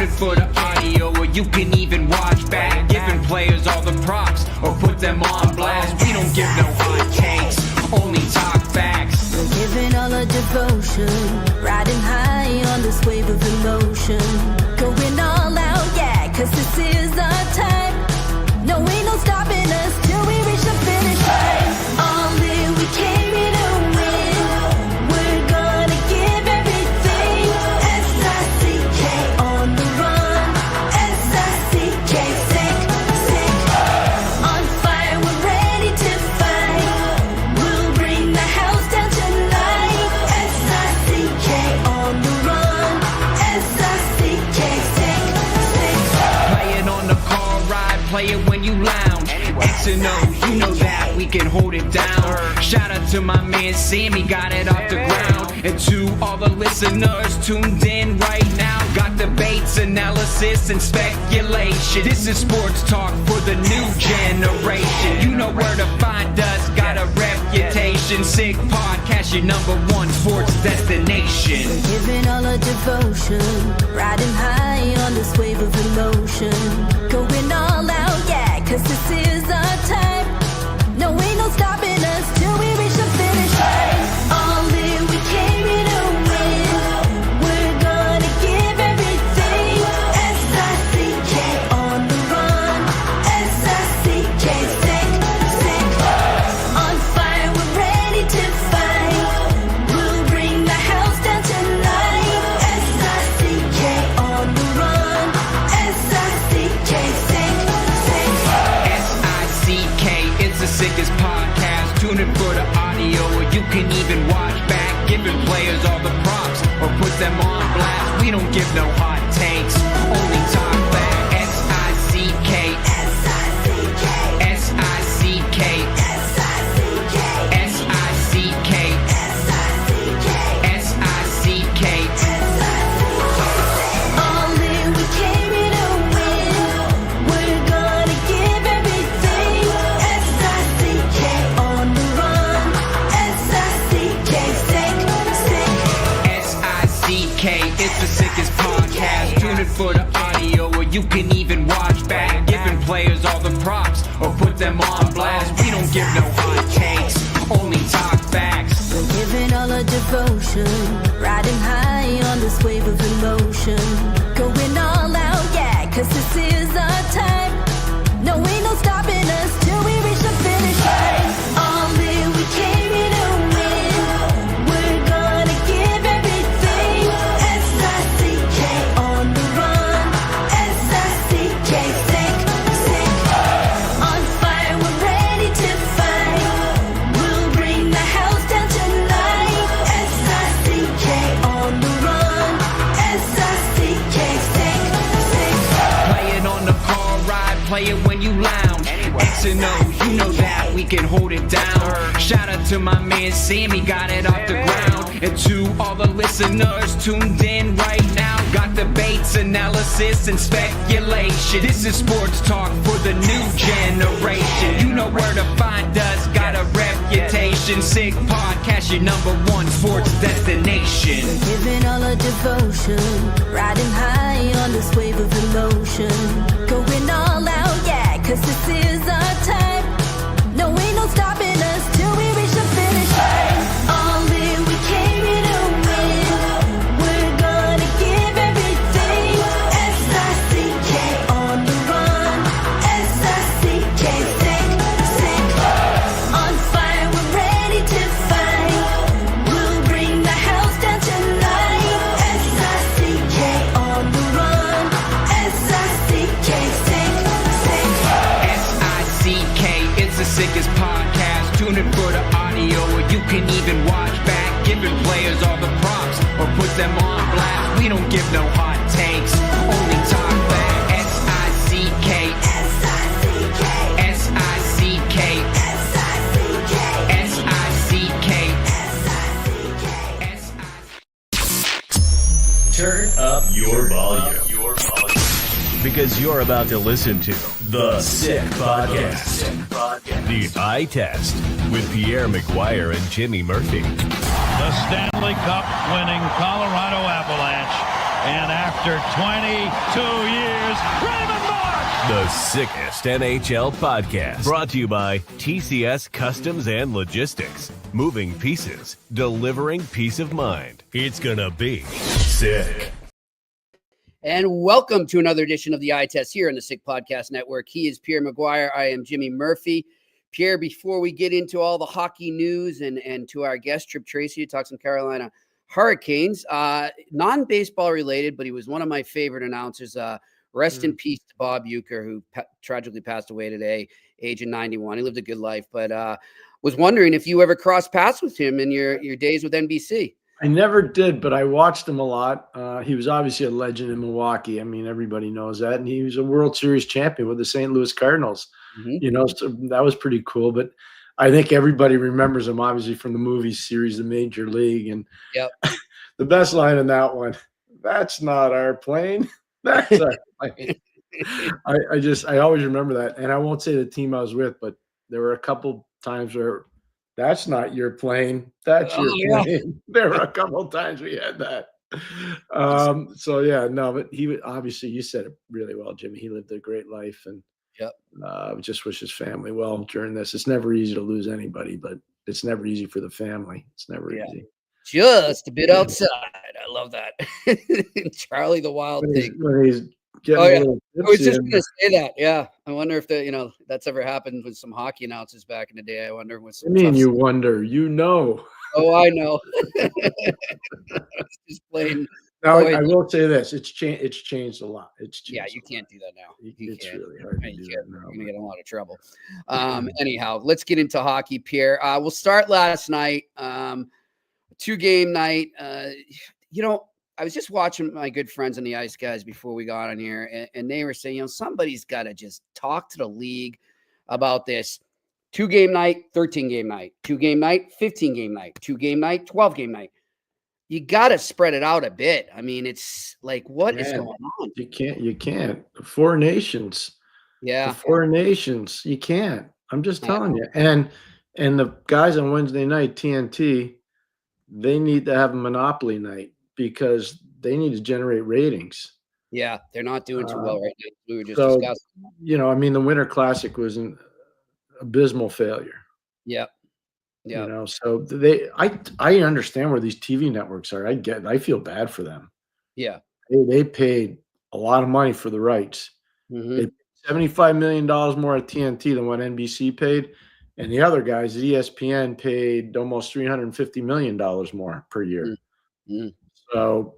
it for the audio, or you can even watch back. Giving players all the props, or put them on blast. We don't give no hot takes, only talk facts. We're giving all our devotion, riding high on this wave of emotion. Going all out, yeah, cause this is our time. No, ain't no stopping us till we reach the finish line. All in, we came here to win. We're gonna give everything. S-I-C-K on the run. S-I-C-K, sick, sick. On fire, we're ready to fight. We'll bring the house down tonight. S-I-C-K on the run. S-I-C-K, sick, sick. Play it on the car ride, play it when you lounge. X and O, you know that we can hold it down. Shout out to my man Sammy, got it off the ground. And to all the listeners tuned in right now, got debates, analysis, and speculation. This is sports talk for the new generation. You know where to find us, got a reputation. Sick podcast, your #1 sports destination. Giving all our devotion, riding high on this wave of emotion. Going all out, yeah, cause this is our time. No, ain't no stopping us till we reach the finish line. All in, we came here to win. We're gonna give everything. S-I-C-K on the run. S-I-C-K, sick, sick. On fire, we're ready to fight. We'll bring the house down tonight. S-I-C-K on the run. S-I-C-K, sick, sick. S-I-C-K, it's the sickest podcast. Tune in for the audio, or you can even watch back. Giving players all the props, or put them on blast. We don't give no hot takes, only talk back. S-I-C-K, S-I-C-K, S-I-C-K, S-I-C-K, S-I-C-K, S-I-C-K, S-I-C-K. all in, we came here to win. We're gonna give everything. S-I-C-K on the run. S-I-C-K, sick, sick. S-I-C-K, it's the sickest podcast. Tune in for the audio, or you can even watch back. Giving players all the props, or put them on blast. We don't give no hot takes, only talk facts. We're giving all our devotion, riding high on this wave of emotion. Going all out, yeah, cause this is our time. No, ain't no stopping us till we reach the finish line. All in, we came here to win. We're gonna give everything. S-I-C-K on the run. S-I-C-K, sick, sick. On fire, we're ready to fight. We'll bring the house down tonight. S-I-C-K on the run. S-I-C-K, sick, sick. Play it on the car ride, play it when you lounge. X and O, you know that we can hold it down. Shout out to my man Sammy, got it off the ground. And to all the listeners tuned in right now, got debates, analysis, and speculation. This is sports talk for the new generation. You know where to find us, got a reputation. Sick podcast, your #1 sports destination. Giving all our devotion, riding high on this wave of emotion. Going all out, yeah, cause this is our time. No, ain't no stopping us till we reach the finish line. All in, we came here to win. We're gonna give everything. S-I-C-K on the run. S-I-C-K, sick, sick. On fire, we're ready to fight. We'll bring the house down tonight. S-I-C-K on the run. S-I-C-K, sick, sick. S-I-C-K, it's the sickest podcast. Tune in for the audio, or you can even watch back. Giving players all the props, or put them on blast. We don't give no hot takes, only talk back. S-I-C-K, S-I-C-K, S-I-C-K, S-I-C-K, S-I-C-K, S-I-C-K. Turn up your volume. Because you're about to listen to The Sick Podcast. The Eye Test with Pierre, McGuire, and Jimmy Murphy. The Stanley Cup winning Colorado Avalanche And after 22 years, Raymond Mark! The sickest NHL podcast. Brought to you by TCS Customs and Logistics. Moving pieces, delivering peace of mind. It's gonna be sick. And welcome to another edition of the Eye Test here on the Sick Podcast Network. He is Pierre McGuire. I am Jimmy Murphy. Pierre, before we get into all the hockey news and to our guest, Tripp Tracy, to talk some Carolina Hurricanes, non-baseball related, but he was one of my favorite announcers. Rest in peace to Bob Uecker, who tragically passed away today, age of 91. He lived a good life, but was wondering if you ever crossed paths with him in your days with NBC. I never did, but I watched him a lot. He was obviously a legend in Milwaukee. I mean, everybody knows that. And he was a World Series champion with the St. Louis Cardinals. You know, so that was pretty cool. But I think everybody remembers him, obviously, from the movie series, The Major League. And the best line in that one, "That's not our plane. That's our plane." I always remember that. And I won't say the team I was with, but there were a couple times where, "That's not your plane. That's your plane." There were a couple of times we had that. But he obviously, you said it really well, Jimmy. He lived a great life, and just wish his family well during this. It's never easy to lose anybody, but it's never easy for the family. It's never easy. Just a bit outside. I love that. Charlie the Wild Thing. When he's I was just going to say that. Yeah. I wonder if that's ever happened with some hockey announcers back in the day. I wonder with some. You wonder, Oh, I know. Just plain. Now, I will say this: it's changed a lot. It's changed. Yeah, you can't do that now. It's really hard to do that now. You're gonna get in a lot of trouble. Anyhow, let's get into hockey, Pierre. We'll start last night. 2-game night. I was just watching my good friends on the Ice guys before we got on here, and they were saying, somebody's got to just talk to the league about this 2-game night, 13-game night, 2-game night, 15-game night, 2-game night, 12-game night. You got to spread it out a bit. I mean, it's like, what is going on? You can't. The 4 nations. Yeah. The 4 nations. You can't. I'm just telling you. And the guys on Wednesday night, TNT, they need to have a monopoly night because they need to generate ratings. Yeah, they're not doing too well right now. We were just discussing. The Winter Classic was an abysmal failure. Yeah. So I understand where these TV networks are. I feel bad for them. Yeah. They paid a lot of money for the rights. Mm-hmm. They paid $75 million more at TNT than what NBC paid. And the other guys at ESPN paid almost $350 million more per year. Mm-hmm. So,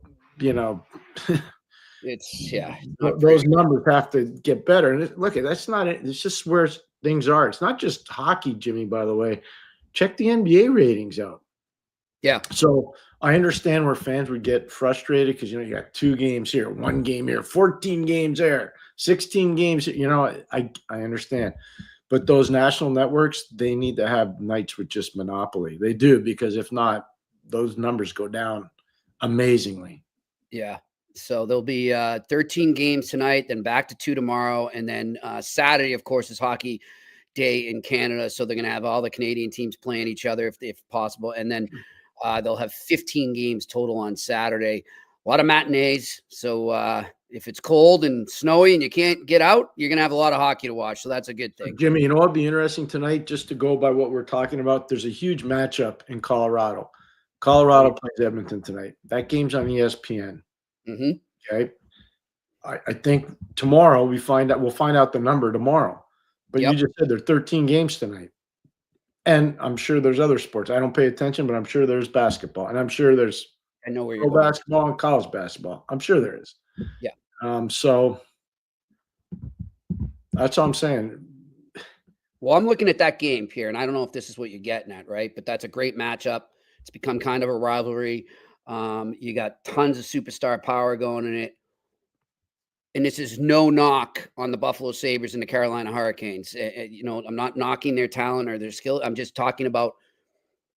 it's those numbers have to get better. And that's not it. It's just where things are. It's not just hockey, Jimmy, by the way. Check the NBA ratings out. Yeah. So I understand where fans would get frustrated because, you got 2 games here, 1 game here, 14 games there, 16 games. I understand. But those national networks, they need to have nights with just monopoly. They do, because if not, those numbers go down amazingly. Yeah. So there'll be 13 games tonight, then back to 2 tomorrow. And then Saturday, of course, is hockey day in Canada. So they're going to have all the Canadian teams playing each other if possible. And then they'll have 15 games total on Saturday. A lot of matinees. So if it's cold and snowy and you can't get out, you're going to have a lot of hockey to watch. So that's a good thing. Jimmy, what'll be interesting tonight, just to go by what we're talking about, there's a huge matchup in Colorado. Colorado plays Edmonton tonight. That game's on ESPN. Mm-hmm. Okay. I think tomorrow we'll find out the number tomorrow. But you just said there are 13 games tonight. And I'm sure there's other sports. I don't pay attention, but I'm sure there's basketball. And I'm sure there's basketball and college basketball. I'm sure there is. Yeah. So that's all I'm saying. Well, I'm looking at that game, Pierre, and I don't know if this is what you're getting at, right? But that's a great matchup. It's become kind of a rivalry. You got tons of superstar power going in it. And this is no knock on the Buffalo Sabres and the Carolina Hurricanes. I'm not knocking their talent or their skill. I'm just talking about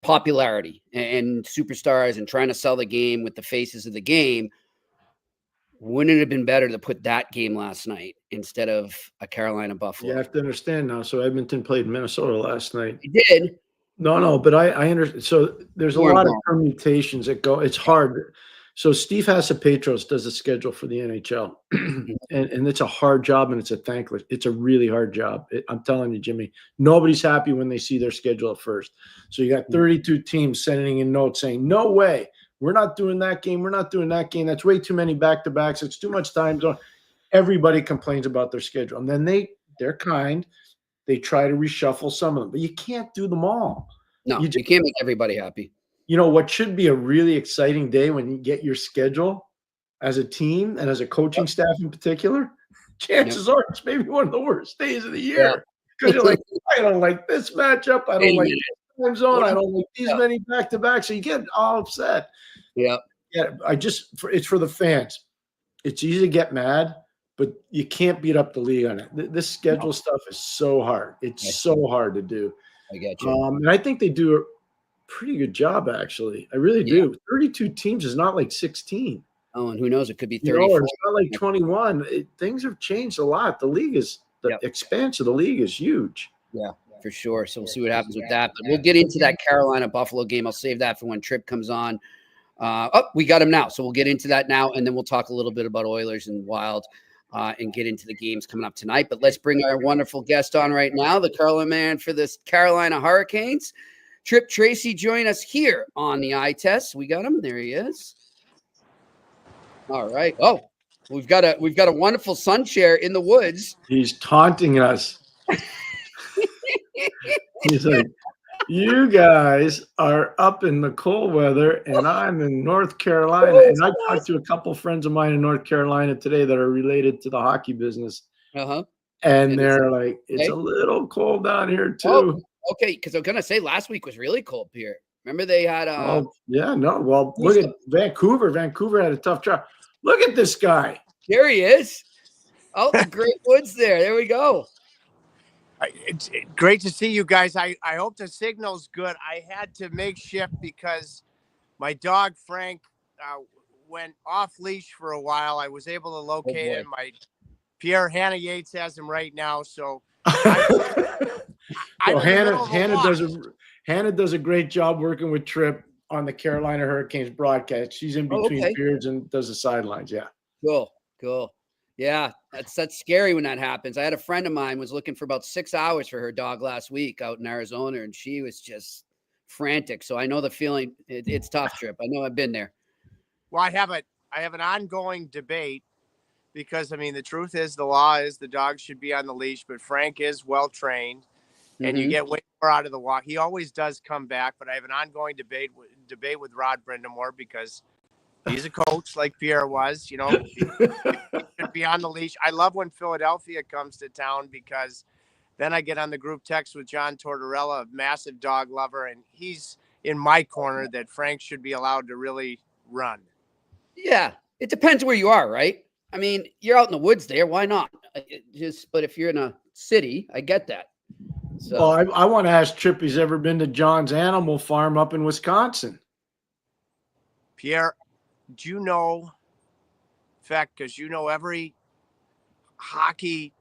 popularity and superstars and trying to sell the game with the faces of the game. Wouldn't it have been better to put that game last night instead of a Carolina Buffalo? You have to understand now. So Edmonton played Minnesota last night. He did. No, but I understand. So there's a lot of permutations that go. It's hard. So Steve Hasapetros does a schedule for the NHL, and it's a hard job, and it's a thankless. It's a really hard job. I'm telling you, Jimmy, nobody's happy when they see their schedule at first. So you got 32 teams sending in notes saying, no way, we're not doing that game. We're not doing that game. That's way too many back-to-backs. It's too much time zone. Everybody complains about their schedule. And then they're kind. They try to reshuffle some of them, but you can't do them all. No, you can't make everybody happy. You know what should be a really exciting day when you get your schedule as a team and as a coaching staff in particular? Chances are it's maybe one of the worst days of the year because you're like, I don't like this matchup. I don't like this time zone. I don't like these many back-to-backs. So you get all upset. Yeah. It's for the fans. It's easy to get mad, but you can't beat up the league on it. This schedule stuff is so hard. It's so hard to do. I get you. And I think they do a pretty good job, actually. I really do. 32 teams is not like 16. Oh, and who knows? It could be 34. It's not like 21. Things have changed a lot. The expanse of the league is huge. Yeah, for sure. So we'll see what happens with that. But we'll get into that Carolina-Buffalo game. I'll save that for when Tripp comes on. We got him now. So we'll get into that now, and then we'll talk a little bit about Oilers and Wild and get into the games coming up tonight. But let's bring our wonderful guest on right now, the Carolina man for the Carolina Hurricanes. Tripp Tracy join us here on the eye test. We got him. There he is. All right. Oh, we've got a wonderful sun chair in the woods. He's taunting us. He's like, you guys are up in the cold weather, and I'm in North Carolina. And I talked to a couple friends of mine in North Carolina today that are related to the hockey business. And they're like, it's a little cold down here too. Oh. Okay, because I'm going to say last week was really cold, Pierre. Remember they had look at Vancouver. Vancouver had a tough job. Look at this guy. There he is. Oh, the great woods there. There we go. It's great to see you guys. I hope the signal's good. I had to make shift because my dog, Frank, went off leash for a while. I was able to locate him. My Pierre, Hannah Yates has him right now, so Hannah does a great job working with Tripp on the Carolina Hurricanes broadcast. She's in between periods and does the sidelines. Yeah. Cool. Yeah, that's scary when that happens. I had a friend of mine was looking for about 6 hours for her dog last week out in Arizona, and she was just frantic. So I know the feeling. It's tough, Tripp. I know I've been there. Well, I have an ongoing debate. Because, I mean, the truth is the law is the dog should be on the leash, but Frank is well-trained, and you get way more out of the walk. He always does come back, but I have an ongoing debate with Rod Brindamore because he's a coach like Pierre was. You know, he should be on the leash. I love when Philadelphia comes to town because then I get on the group text with John Tortorella, a massive dog lover, and he's in my corner that Frank should be allowed to really run. Yeah, it depends where you are, right? I mean, you're out in the woods there. Why not? But if you're in a city, I get that. So I want to ask Tripp, he's ever been to John's Animal Farm up in Wisconsin? Pierre, do you know, in fact, because you know every hockey,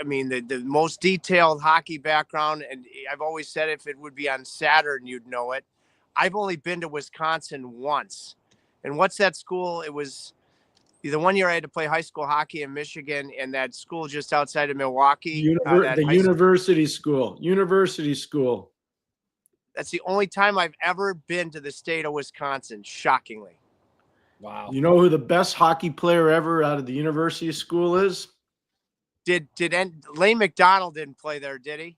I mean, the most detailed hockey background, and I've always said if it would be on Saturn, you'd know it. I've only been to Wisconsin once. And what's that school? It was the 1 year I had to play high school hockey in Michigan, and that school just outside of Milwaukee. The University School. University School. That's the only time I've ever been to the state of Wisconsin, shockingly. Wow. You know who the best hockey player ever out of the University School is? Lane McDonald didn't play there, did he?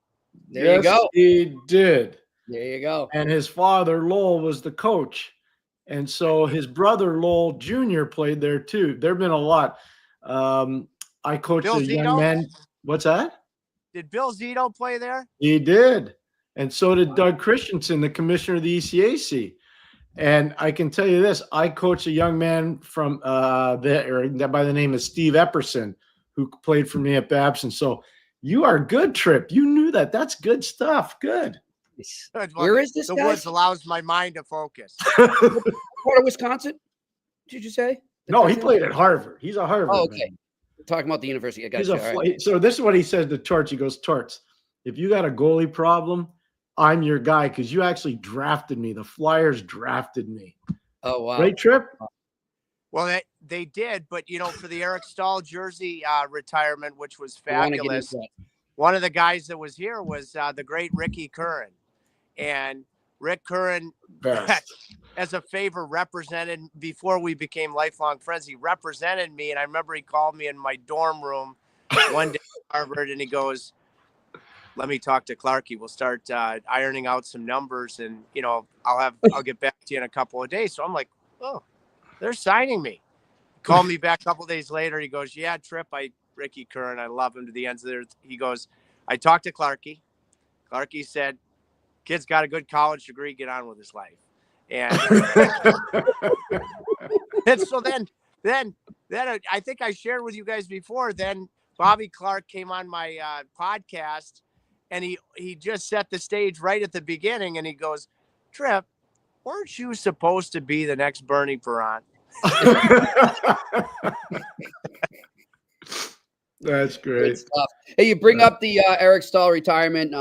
There you go. He did. There you go. And his father, Lowell, was the coach. And so his brother, Lowell Jr., played there too. There have been a lot. I coached a young man. What's that? Did Bill Zito play there? He did. And so did Doug Christensen, the commissioner of the ECAC. And I can tell you this, I coached a young man from there by the name of Steve Epperson, who played for me at Babson. So you are good, Tripp. You knew that. That's good stuff. Good. Where is this guy? The woods allows my mind to focus. Part of Wisconsin, did you say? No, he played at Harvard. He's a Harvard. Oh, okay. We're talking about the university. I got you. Right. So this is what he says to Torts. He goes, Torts, if you got a goalie problem, I'm your guy because you actually drafted me. The Flyers drafted me. Oh, wow. Right, Tripp? Well, they did, but for the Eric Staal jersey retirement, which was I wanna get into fabulous, that. one of the guys that was here was the great Ricky Curran. And Rick Curran, Best. as a favor, represented, before we became lifelong friends, he represented me. And I remember he called me in my dorm room one day at Harvard, and he goes, let me talk to Clarkie. We'll start ironing out some numbers, and I'll get back to you in a couple of days. So I'm like, oh, they're signing me. Called me back a couple of days later. He goes, yeah, Tripp, Ricky Curran, I love him to the ends of the earth. He goes, I talked to Clarkie. Clarkie said, kid's got a good college degree, get on with his life. And, and so then I think I shared with you guys before, then Bobby Clark came on my podcast, and he just set the stage right at the beginning, and he goes, Tripp, weren't you supposed to be the next Bernie Perrant? That's great. Great stuff. Hey, you bring up the Eric Staal retirement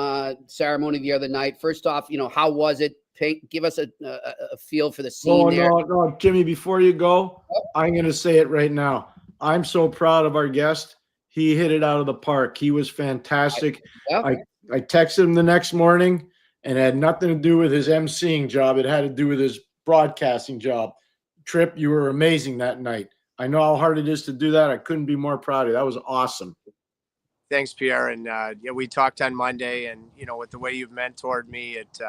ceremony the other night. First off, how was it? Give us a feel for the scene there. No, Jimmy, before you go, I'm going to say it right now. I'm so proud of our guest. He hit it out of the park. He was fantastic. I texted him the next morning, and it had nothing to do with his emceeing job. It had to do with his broadcasting job. Tripp, you were amazing that night. I know how hard it is to do that. I couldn't be more proud of you. That was awesome. Thanks, Pierre. And we talked on Monday, and with the way you've mentored me, it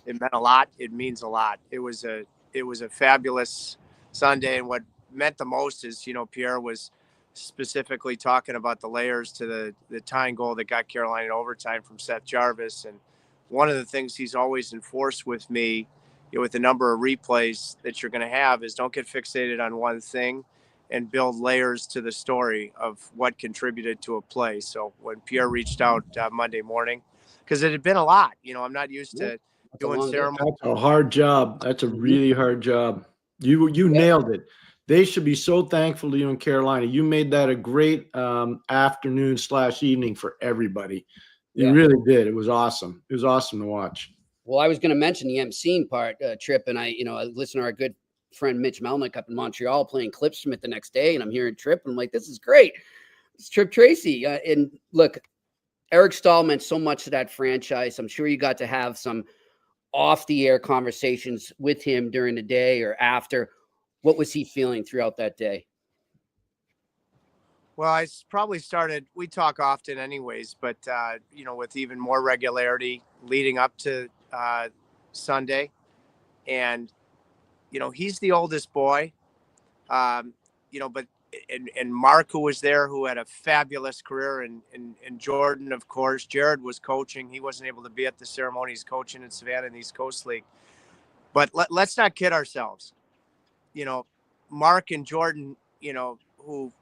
meant a lot. It means a lot. It was a fabulous Sunday, and what meant the most is Pierre was specifically talking about the layers to the tying goal that got Carolina in overtime from Seth Jarvis. And one of the things he's always enforced with me, with the number of replays that you're going to have, is don't get fixated on one thing and build layers to the story of what contributed to a play. So when Pierre reached out Monday morning, because it had been a lot, I'm not used to doing ceremony. That's a hard job. That's a really hard job. You nailed it. They should be so thankful to you in Carolina. You made that a great afternoon/evening for everybody. You really did. It was awesome. It was awesome to watch. Well, I was going to mention the emceeing part, Tripp, and I listened to our good friend Mitch Melnick up in Montreal playing clips from it the next day, and I'm hearing Tripp, and I'm like, this is great. It's Tripp Tracy. And look, Eric Staal meant so much to that franchise. I'm sure you got to have some off-the-air conversations with him during the day or after. What was he feeling throughout that day? Well, I probably started, we talk often anyways, but, with even more regularity leading up to Sunday. And, he's the oldest boy, but, and Mark, who was there, who had a fabulous career, and Jordan, of course. Jared was coaching. He wasn't able to be at the ceremony. He's coaching in Savannah in the East Coast League. But let's not kid ourselves. Mark and Jordan, who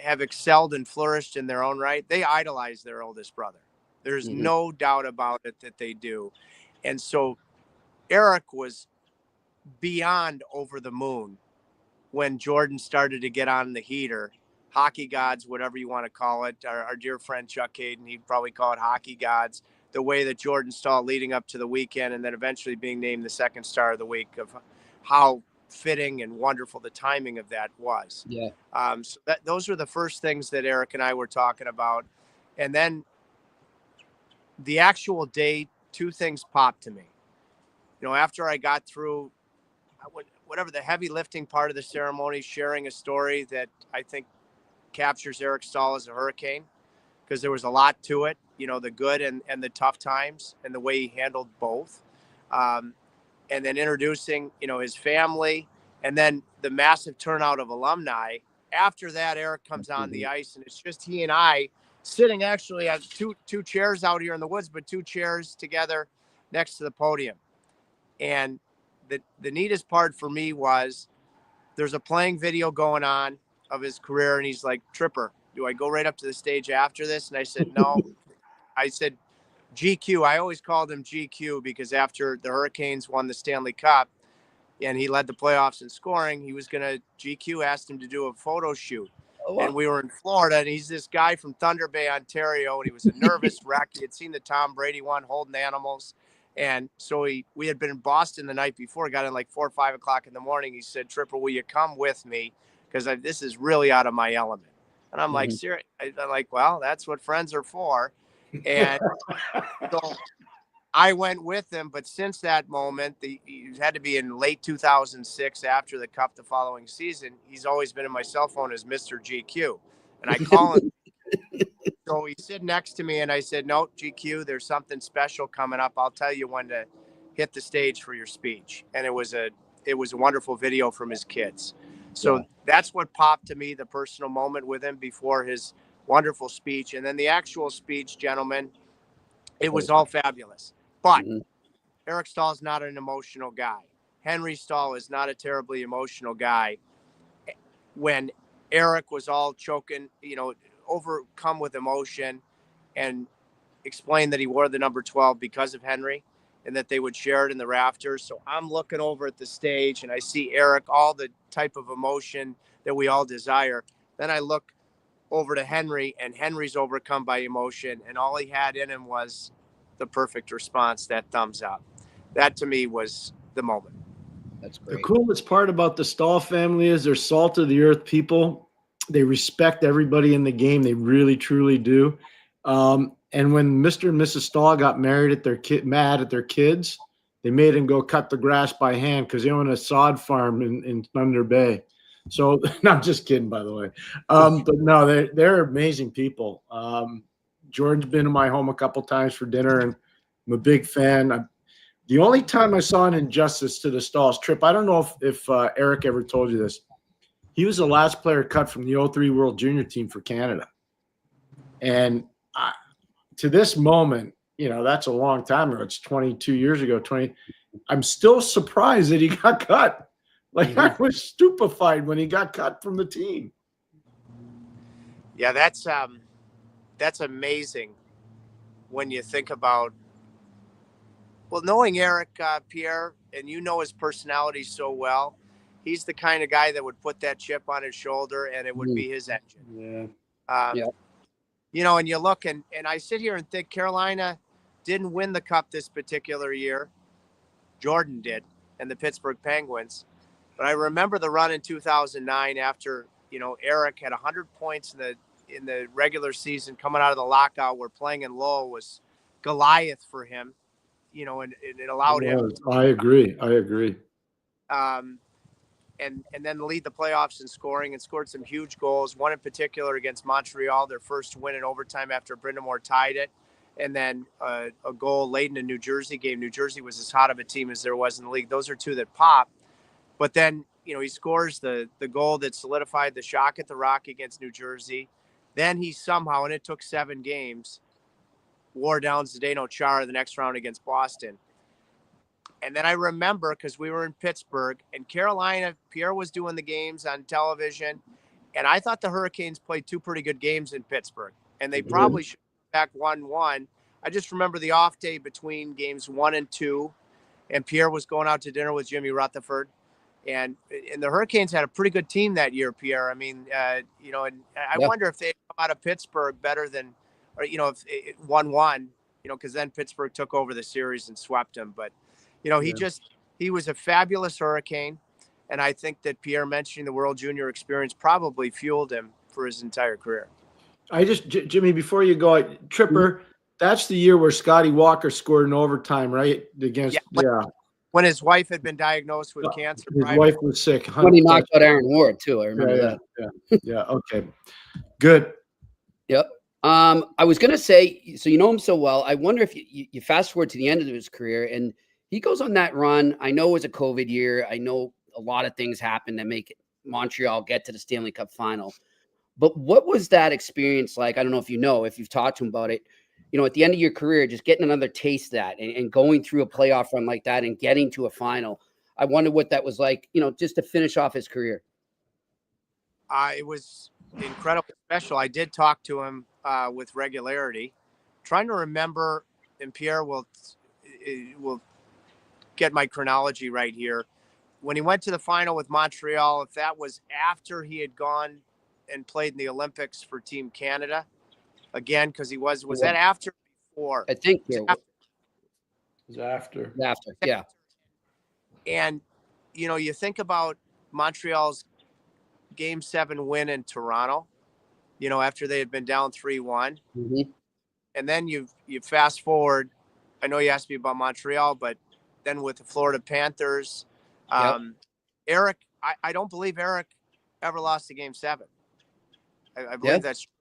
have excelled and flourished in their own right, they idolize their oldest brother. There's no doubt about it that they do. And so Eric was beyond over the moon when Jordan started to get on the heater. Hockey gods, whatever you want to call it. Our dear friend Chuck Hayden, he'd probably call it hockey gods. The way that Jordan Staal leading up to the weekend and then eventually being named the second star of the week, of how fitting and wonderful the timing of that was. Yeah. So those were the first things that Eric and I were talking about. And then the actual day, two things popped to me. After I got through whatever the heavy lifting part of the ceremony, sharing a story that I think captures Eric Staal as a Hurricane, because there was a lot to it, the good and the tough times and the way he handled both. And then introducing, his family, and then the massive turnout of alumni. After that, Eric comes on the ice, and it's just he and I sitting actually at two chairs out here in the woods, but two chairs together next to the podium. And the neatest part for me was there's a playing video going on of his career, and he's like, Tripper, do I go right up to the stage after this? And I said, no. I said, GQ. I always called him GQ because after the Hurricanes won the Stanley Cup and he led the playoffs in scoring, he was going to, GQ asked him to do a photo shoot. Oh, wow. And we were in Florida, and he's this guy from Thunder Bay, Ontario, and he was a nervous wreck. He had seen the Tom Brady one, holding animals. And so we had been in Boston the night before, got in like 4 or 5 o'clock in the morning. He said, Tripper, will you come with me? Because this is really out of my element. And I'm like, serious? I'm like, well, that's what friends are for. And so I went with him. But since that moment, he had to be in late 2006 after the Cup the following season. He's always been in my cell phone as Mr. GQ. And I call him. So he sit next to me and I said, no, GQ, there's something special coming up. I'll tell you when to hit the stage for your speech. And it was a wonderful video from his kids. So that's what popped to me, the personal moment with him before his wonderful speech. And then the actual speech, gentlemen, it was all fabulous. But Eric Staal is not an emotional guy. Henry Staal is not a terribly emotional guy. When Eric was all choking, overcome with emotion, and explained that he wore the number 12 because of Henry and that they would share it in the rafters. So I'm looking over at the stage and I see Eric, all the type of emotion that we all desire. Then I look over to Henry, and Henry's overcome by emotion, and all he had in him was the perfect response, that thumbs up. That to me was the moment. That's great. The coolest part about the Staal family is they're salt of the earth people. They respect everybody in the game. They really, truly do. And when Mr. and Mrs. Staal got married mad at their kids, they made him go cut the grass by hand because they own a sod farm in Thunder Bay. So, not just kidding, by the way. But no, they're amazing people. Jordan's been to my home a couple times for dinner, and I'm a big fan. The only time I saw an injustice to the Staals, Tripp, I don't know if Eric ever told you this. He was the last player cut from the 03 World Junior team for Canada. And to this moment, that's a long time ago. It's 22 years ago. I'm still surprised that he got cut. I was stupefied when he got cut from the team. Yeah, that's amazing when you think about, knowing Eric, Pierre, and his personality so well. He's the kind of guy that would put that chip on his shoulder and it would be his engine. Yeah. And you look and I sit here and think Carolina didn't win the Cup this particular year. Jordan did, and the Pittsburgh Penguins. But I remember the run in 2009 after, Eric had 100 points in the regular season coming out of the lockout, where playing in Lowell was Goliath for him, and it allowed him. I agree. And then lead the playoffs in scoring, and scored some huge goals. One in particular against Montreal, their first win in overtime after Brind'Amour tied it. And then a goal late in a New Jersey game. New Jersey was as hot of a team as there was in the league. Those are two that pop. But then, he scores the goal that solidified the shock at the Rock against New Jersey. Then he somehow, and it took 7 games, wore down Zdeno Chara the next round against Boston. And then I remember, because we were in Pittsburgh and Carolina, Pierre was doing the games on television. And I thought the Hurricanes played 2 pretty good games in Pittsburgh. And they probably should have back 1-1. I just remember the off day between games 1 and 2. And Pierre was going out to dinner with Jimmy Rutherford. And the Hurricanes had a pretty good team that year, Pierre. I mean, and I wonder if they come out of Pittsburgh better than, or, if 1-1, because then Pittsburgh took over the series and swept him. But, he was a fabulous Hurricane. And I think that Pierre mentioning the World Junior experience probably fueled him for his entire career. Jimmy, before you go, Tripper, that's the year where Scotty Walker scored in overtime, right? When his wife had been diagnosed with cancer. His wife was sick. When he knocked out Aaron Ward, too. I remember that. Yeah. Okay. Good. Yep. I was going to say, so you know him so well, I wonder if you fast forward to the end of his career and he goes on that run. I know it was a COVID year. I know a lot of things happened that make Montreal get to the Stanley Cup final. But what was that experience like? I don't know if if you've talked to him about it, at the end of your career, just getting another taste of that and going through a playoff run like that and getting to a final. I wonder what that was like, just to finish off his career. It was incredibly special. I did talk to him with regularity, trying to remember, and Pierre will get my chronology right here. When he went to the final with Montreal, if that was after he had gone and played in the Olympics for Team Canada, again, because he was that after or before? I think It was after. Yeah. And, you think about Montreal's Game 7 win in Toronto, after they had been down 3-1. Mm-hmm. And then you fast forward. I know you asked me about Montreal, but then with the Florida Panthers, Eric, I don't believe Eric ever lost a Game 7. I believe that's true.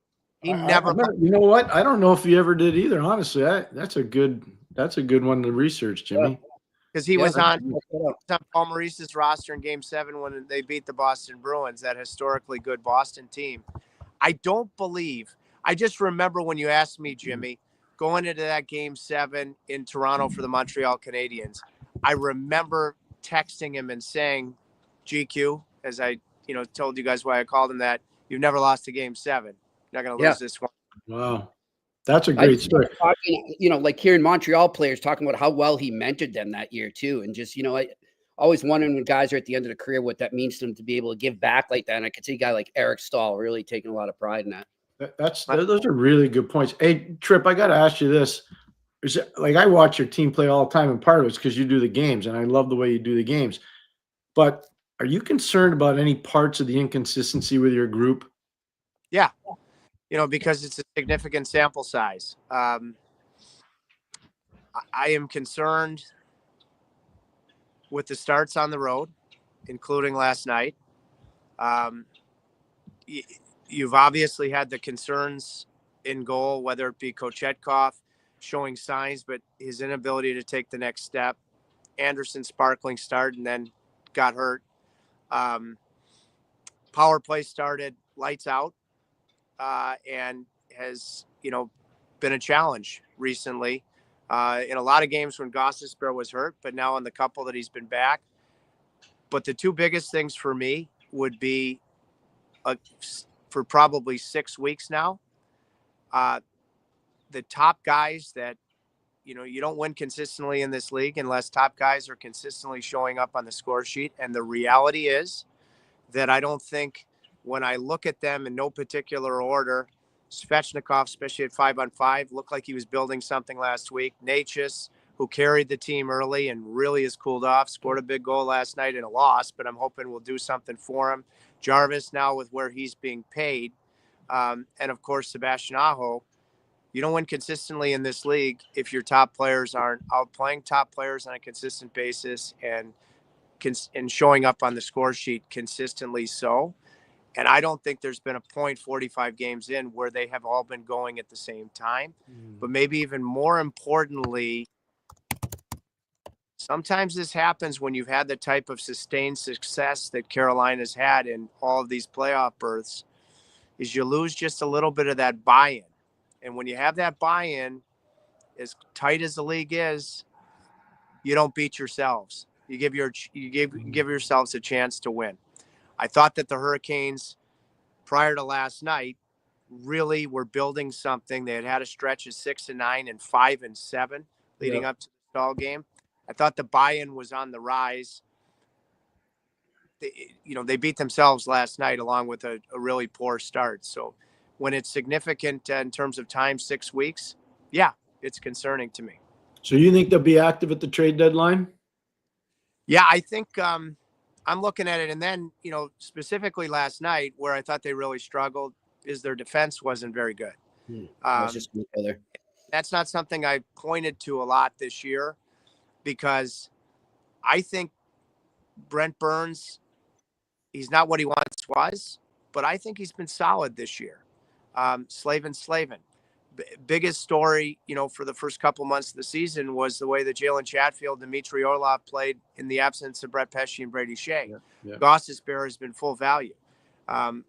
He never. You know what? I don't know if he ever did either. Honestly, that's a good one to research, Jimmy. Because he was on Paul Maurice's roster in Game 7 when they beat the Boston Bruins, that historically good Boston team. I don't believe. I just remember when you asked me, Jimmy, going into that Game 7 in Toronto for the Montreal Canadiens, I remember texting him and saying, GQ, as I told you guys why I called him that, you've never lost a Game 7. You're not going to lose this one. Wow. That's a great story. Like hearing Montreal players talking about how well he mentored them that year too. And just, I always wondering when guys are at the end of their career, what that means to them to be able to give back like that. And I could see a guy like Eric Staal really taking a lot of pride in that. Those are really good points. Hey, Tripp, I got to ask you this. I watch your team play all the time, and part of it's because you do the games, and I love the way you do the games. But are you concerned about any parts of the inconsistency with your group? Yeah. Because it's a significant sample size. I am concerned with the starts on the road, including last night. You've obviously had the concerns in goal, whether it be Kochetkov showing signs, but his inability to take the next step. Anderson sparkling start and then got hurt. Power play started lights out. And has, been a challenge recently in a lot of games when Gostisbehere was hurt, but now in the couple that he's been back. But the two biggest things for me would be for probably 6 weeks now, the top guys that, you don't win consistently in this league unless top guys are consistently showing up on the score sheet. And the reality is that I don't think, when I look at them in no particular order, Svechnikov, especially at 5-on-5, looked like he was building something last week. Natchez, who carried the team early and really has cooled off, scored a big goal last night in a loss, but I'm hoping we'll do something for him. Jarvis now with where he's being paid. And, of course, Sebastian Aho. You don't win consistently in this league if your top players aren't outplaying top players on a consistent basis and showing up on the score sheet consistently so. And I don't think there's been a point 45 games in where they have all been going at the same time. But maybe even more importantly, sometimes this happens when you've had the type of sustained success that Carolina's had in all of these playoff berths, is you lose just a little bit of that buy-in. And when you have that buy-in, as tight as the league is, you don't beat yourselves. You give yourselves a chance to win. I thought that the Hurricanes, prior to last night, really were building something. They had a stretch of 6-9 and 5-7 leading up to the Staal game. I thought the buy-in was on the rise. They beat themselves last night along with a really poor start. So when it's significant in terms of time, 6 weeks, it's concerning to me. So you think they'll be active at the trade deadline? Yeah, I think I'm looking at it. And then, specifically last night where I thought they really struggled is their defense wasn't very good. That's not something I pointed to a lot this year because I think Brent Burns, he's not what he once was, but I think he's been solid this year. Slavin. Biggest story, for the first couple months of the season was the way that Jalen Chatfield and Dmitry Orlov played in the absence of Brett Pesce and Brady Shea. Gostisbehere has been full value.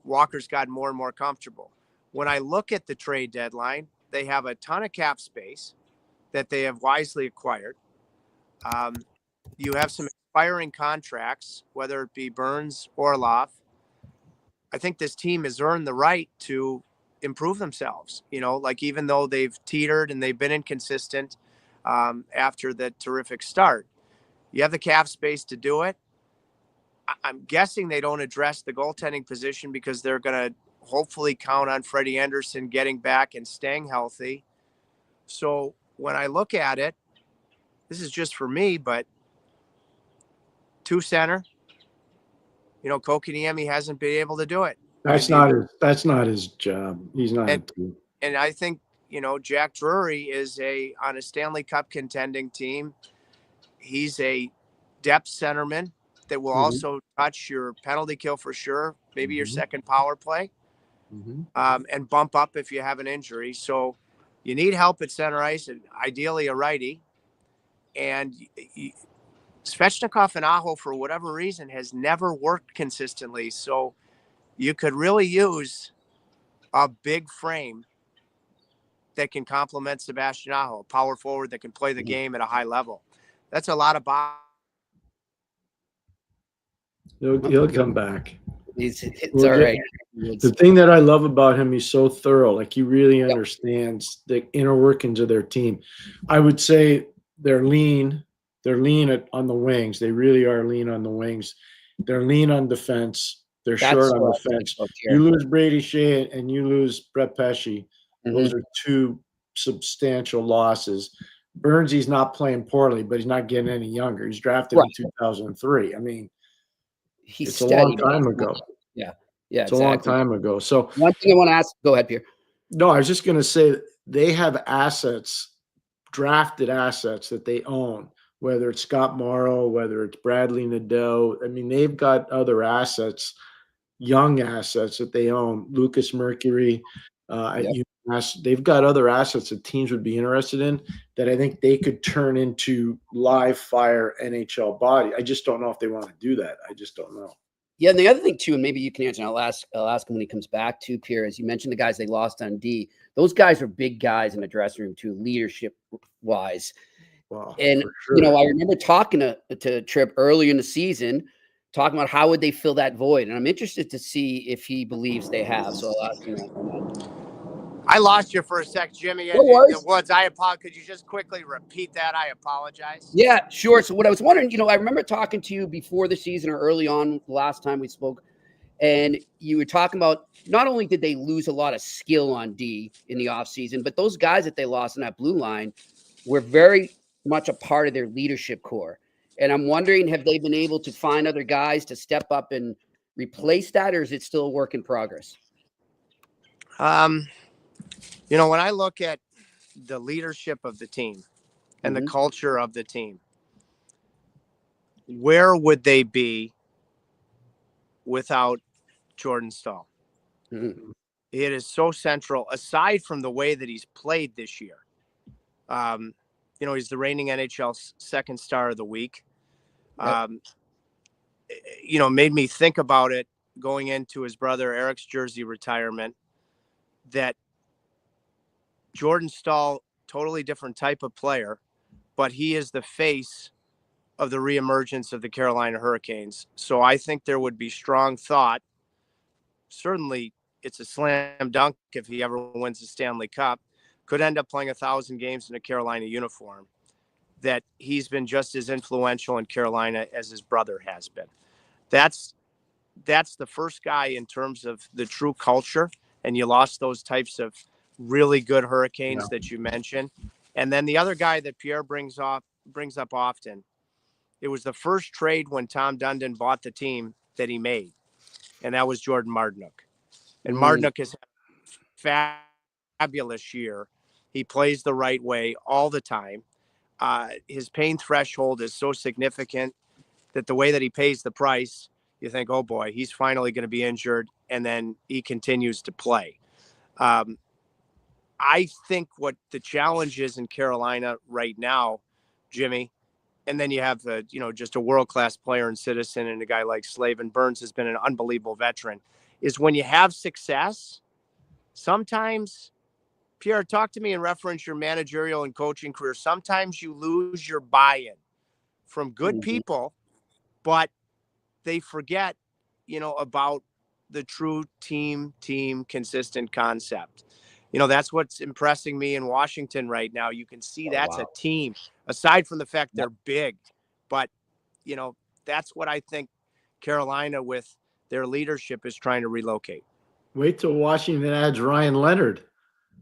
Walker's gotten more and more comfortable. When I look at the trade deadline, they have a ton of cap space that they have wisely acquired. You have some expiring contracts, whether it be Burns or Orlov. I think this team has earned the right to improve themselves, even though they've teetered and they've been inconsistent after the terrific start. You have the cap space to do it. I'm guessing they don't address the goaltending position because they're going to hopefully count on Freddie Anderson getting back and staying healthy. So when I look at it, this is just for me, but 2 center, Kokiniemi hasn't been able to do it. That's not his job. He's not. And I think, Jack Drury is on a Stanley Cup contending team. He's a depth centerman that will also touch your penalty kill for sure, maybe your second power play, and bump up if you have an injury. So you need help at center ice, and ideally a righty. And Svechnikov and Aho, for whatever reason, has never worked consistently. So you could really use a big frame that can complement Sebastian Aho, a power forward that can play the game at a high level. That's a lot of Bob. He'll come back. It's all right. The thing that I love about him, he's so thorough. Like, he really understands the inner workings of their team. I would say they're lean. They're lean on the wings. They really are lean on the wings. They're lean on defense. They're short on defense. You lose Brady Shea and you lose Brett Pesce. Those are 2 substantial losses. Burnsy's not playing poorly, but he's not getting any younger. He's drafted in 2003. I mean, it's a long time ago. Yeah, it's a long time ago. So one thing I want to ask, go ahead, Pierre. No, I was just going to say they have assets, drafted assets that they own, whether it's Scott Morrow, whether it's Bradley Nadeau. I mean, they've got other assets, young assets that they own. Lucas Mercury at UMass. They've got other assets that teams would be interested in that I think they could turn into live fire NHL body. I just don't know if they want to do that. I just don't know. Yeah, and the other thing too, and maybe you can answer, and I'll ask him when he comes back too, Pierre, as you mentioned the guys they lost on D. Those guys are big guys in the dressing room too, leadership-wise. Wow, and, I remember talking to Tripp earlier in the season, talking about how would they fill that void. And I'm interested to see if he believes they have. So I'll ask him. I lost you for a sec, Jimmy. In the woods. I apologize. Could you just quickly repeat that? I apologize. Yeah, sure. So what I was wondering, I remember talking to you before the season or early on the last time we spoke, and you were talking about not only did they lose a lot of skill on D in the offseason, but those guys that they lost in that blue line were very much a part of their leadership core. And I'm wondering, have they been able to find other guys to step up and replace that, or is it still a work in progress? When I look at the leadership of the team and the culture of the team, where would they be without Jordan Staal? It is so central, aside from the way that he's played this year. He's the reigning NHL second star of the week. Made me think about it going into his brother Eric's jersey retirement, that Jordan Staal, totally different type of player, but he is the face of the reemergence of the Carolina Hurricanes. So I think there would be strong thought. Certainly, it's a slam dunk if he ever wins the Stanley Cup. Could end up playing 1,000 games in a Carolina uniform. That he's been just as influential in Carolina as his brother has been. That's the first guy in terms of the true culture. And you lost those types of really good Hurricanes that you mentioned. And then the other guy that Pierre brings up often, it was the first trade when Tom Dundon bought the team that he made. And that was Jordan Martinook. And Martinook has had a fabulous year. He plays the right way all the time. His pain threshold is so significant that the way that he pays the price, you think, oh boy, he's finally going to be injured. And then he continues to play. I think what the challenge is in Carolina right now, Jimmy, and then you have just a world-class player and citizen and a guy like Slavin. Burns has been an unbelievable veteran, is when you have success, sometimes, Pierre, talk to me in reference your managerial and coaching career. Sometimes you lose your buy-in from good people, but they forget, about the true team consistent concept. That's what's impressing me in Washington right now. You can see that's a team, aside from the fact they're big. But, that's what I think Carolina with their leadership is trying to relocate. Wait till Washington adds Ryan Leonard.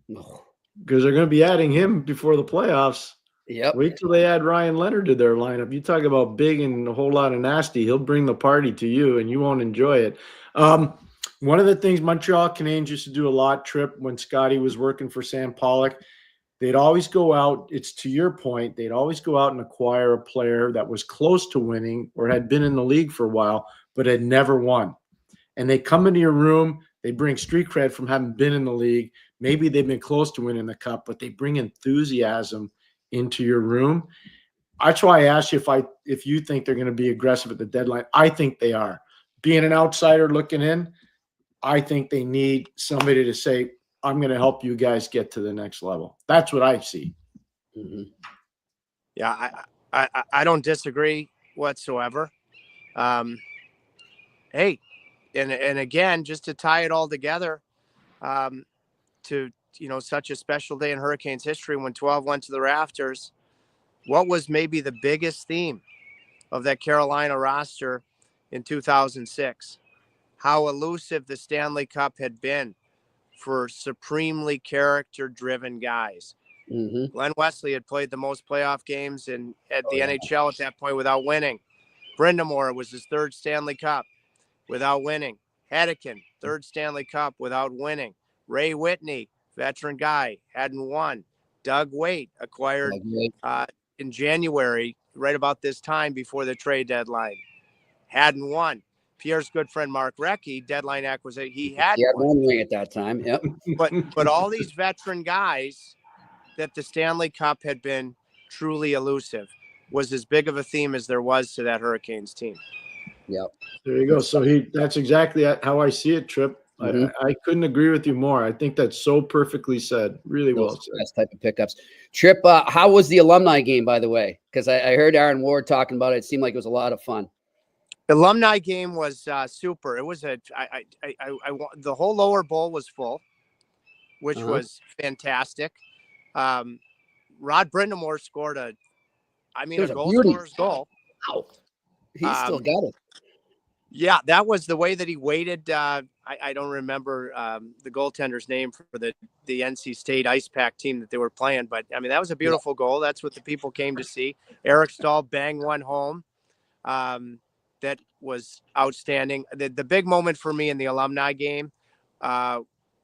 Because they're going to be adding him before the playoffs. Yep. Wait till they add Ryan Leonard to their lineup. You talk about big and a whole lot of nasty. He'll bring the party to you, and you won't enjoy it. One of the things Montreal Canadiens used to do a lot, Tripp, when Scotty was working for Sam Pollock, they'd always go out. It's to your point. They'd always go out and acquire a player that was close to winning or had been in the league for a while, but had never won. And they come into your room. They bring street cred from having been in the league. Maybe they've been close to winning the cup, but they bring enthusiasm into your room. That's why I asked you if you think they're going to be aggressive at the deadline. I think they are. Being an outsider looking in, I think they need somebody to say, I'm going to help you guys get to the next level. That's what I see. Mm-hmm. Yeah, I don't disagree whatsoever. Hey, and again, just to tie it all together, to such a special day in Hurricanes history when 12 went to the rafters, what was maybe the biggest theme of that Carolina roster in 2006? How elusive the Stanley Cup had been for supremely character-driven guys. Mm-hmm. Glenn Wesley had played the most playoff games at the NHL at that point without winning. Brindamore was his third Stanley Cup without winning. Hedeken, third Stanley Cup without winning. Ray Whitney, veteran guy, hadn't won. Doug Weight acquired in January, right about this time before the trade deadline, hadn't won. Pierre's good friend Mark Recchi, deadline acquisition, he had one ring at that time. Yep. But all these veteran guys that the Stanley Cup had been truly elusive was as big of a theme as there was to that Hurricanes team. Yep. There you go. So that's exactly how I see it, Tripp. Mm-hmm. I couldn't agree with you more. I think that's so perfectly said. Really well said. Best type of pickups. Tripp, how was the alumni game, by the way? Because I heard Aaron Ward talking about it. It seemed like it was a lot of fun. The alumni game was super. It was the whole lower bowl was full, which was fantastic. Rod Brindamore scored a goal scorer's goal. Wow. He still got it. Yeah, that was the way that he waited. I don't remember the goaltender's name for the NC State Ice Pack team that they were playing, but I mean, that was a beautiful goal. That's what the people came to see. Eric Staal banged one home. That was outstanding. The big moment for me in the alumni game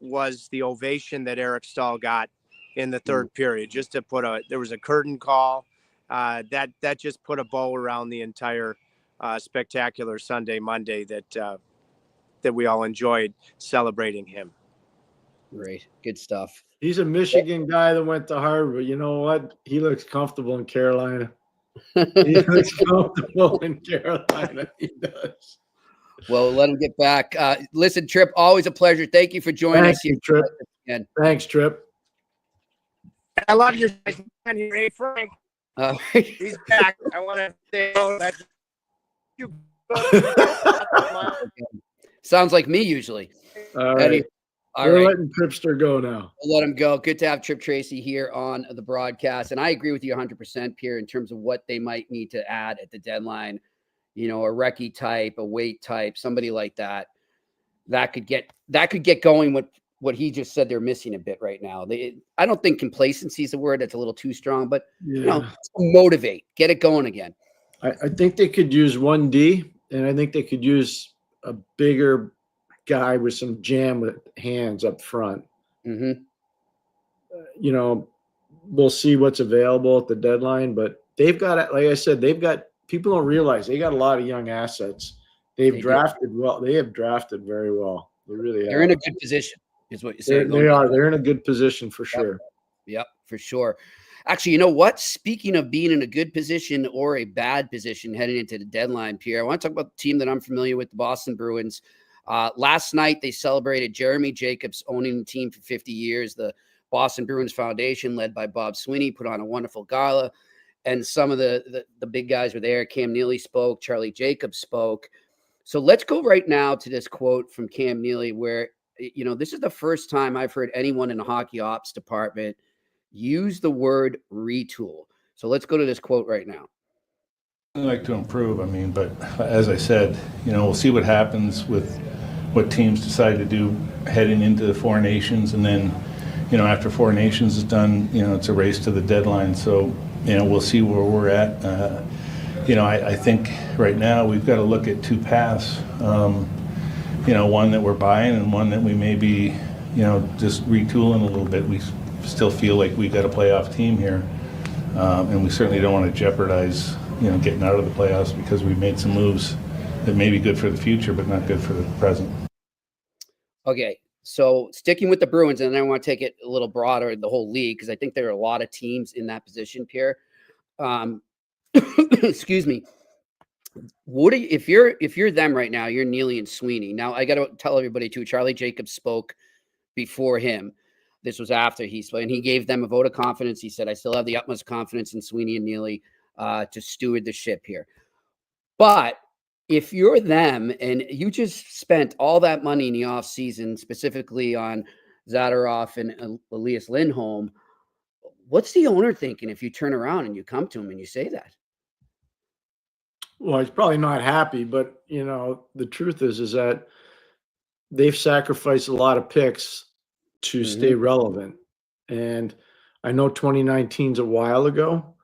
was the ovation that Eric Staal got in the third period. Just to there was a curtain call that just put a bow around the entire spectacular Sunday, Monday that we all enjoyed celebrating him. Great. Good stuff. He's a Michigan guy that went to Harvard. You know what? He looks comfortable in Carolina. He looks comfortable in Carolina. He does. Well, let him get back. Listen, Tripp, always a pleasure. Thank you for joining us here. Tripp. Thanks, Tripp. I love your man here, hey Frank. He's back. I want to say that you. Sounds like me usually. All right. We're letting Trippster go now. We'll let him go. Good to have Tripp Tracy here on the broadcast. And I agree with you 100%, Pierre, in terms of what they might need to add at the deadline. A Recchi type, a Weight type, somebody like that. That could get going with what he just said they're missing a bit right now. I don't think complacency is a word that's a little too strong, but motivate, get it going again. I think they could use 1D, and I think they could use a bigger guy with some jam with hands up front. Mm-hmm. We'll see what's available at the deadline, but they've got, like I said, people don't realize they got a lot of young assets. They've drafted well. They have drafted very well. They really They're in a good position, is what you're saying. They are. They're in a good position for sure. Yep, for sure. Actually, you know what? Speaking of being in a good position or a bad position heading into the deadline, Pierre, I want to talk about the team that I'm familiar with, the Boston Bruins. Last night, they celebrated Jeremy Jacobs owning the team for 50 years. The Boston Bruins Foundation, led by Bob Sweeney, put on a wonderful gala. And some of the big guys were there. Cam Neely spoke. Charlie Jacobs spoke. So let's go right now to this quote from Cam Neely where, this is the first time I've heard anyone in the hockey ops department use the word retool. So let's go to this quote right now. I'd like to improve, but as I said, we'll see what happens with what teams decide to do heading into the Four Nations. And then, after Four Nations is done, it's a race to the deadline. So, we'll see where we're at. I think right now we've got to look at two paths. One that we're buying and one that we may be, just retooling a little bit. We still feel like we've got a playoff team here, and we certainly don't want to jeopardize, getting out of the playoffs because we've made some moves that may be good for the future but not good for the present. Okay, so sticking with the Bruins, and then I want to take it a little broader, the whole league, because I think there are a lot of teams in that position, Pierre. Excuse me. If you're them right now, you're Neely and Sweeney. Now I got to tell everybody too. Charlie Jacobs spoke before him. This was after he spoke, and he gave them a vote of confidence. He said, "I still have the utmost confidence in Sweeney and Neely to steward the ship here." But if you're them and you just spent all that money in the offseason, specifically on Zadorov and Elias Lindholm, what's the owner thinking if you turn around and you come to him and you say that? Well, he's probably not happy, but the truth is that they've sacrificed a lot of picks to stay relevant. And I know 2019's a while ago,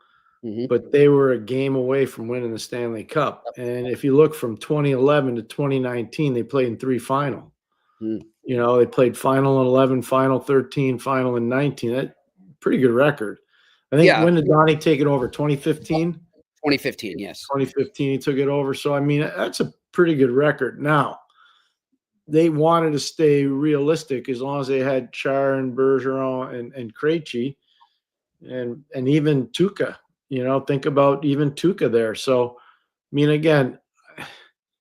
but they were a game away from winning the Stanley Cup. And if you look from 2011 to 2019, they played in 3 final. They played final in 11, final 13, final in 19. That's a pretty good record. I think when did Donnie take it over? 2015? 2015, yes. 2015, he took it over. So, that's a pretty good record. Now, they wanted to stay realistic as long as they had Char and Bergeron and Krejci and even Tuukka. Think about even Tuukka there. So, again,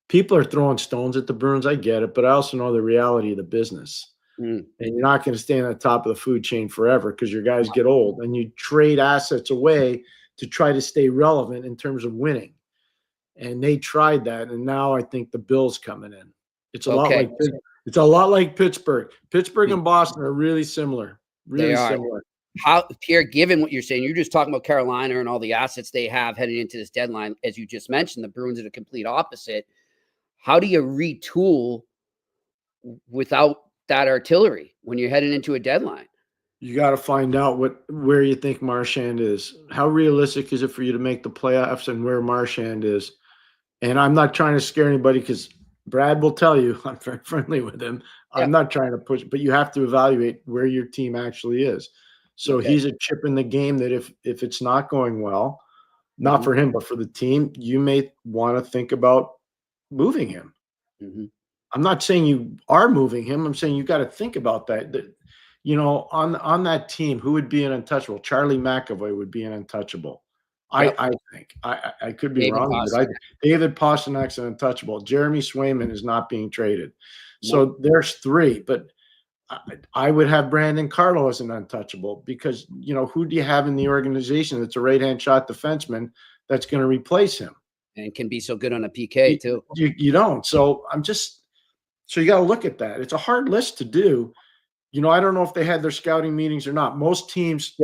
people are throwing stones at the Bruins. I get it, but I also know the reality of the business. And you're not going to stay on the top of the food chain forever because your guys get old, and you trade assets away to try to stay relevant in terms of winning. And they tried that, and now I think the Bills coming in. It's a lot like Pittsburgh. Pittsburgh and Boston are really similar. Really similar. How, Pierre, given what you're saying, you're just talking about Carolina and all the assets they have heading into this deadline. As you just mentioned, the Bruins are the complete opposite. How do you retool without that artillery when you're heading into a deadline? You got to find out where you think Marchand is. How realistic is it for you to make the playoffs and where Marchand is? And I'm not trying to scare anybody because Brad will tell you I'm very friendly with him. Yeah. I'm not trying to push, but you have to evaluate where your team actually is. So he's a chip in the game that if it's not going well, not for him, but for the team, you may want to think about moving him. I'm not saying you are moving him. I'm saying you got to think about that. On that team, who would be an untouchable? Charlie McAvoy would be an untouchable. I think. I could be wrong, but David Pasternak's an untouchable. Jeremy Swayman is not being traded. So there's 3, but I would have Brandon Carlo as an untouchable because, who do you have in the organization that's a right-hand shot defenseman that's going to replace him? And can be so good on a PK too. You don't. So so you got to look at that. It's a hard list to do. I don't know if they had their scouting meetings or not. Most teams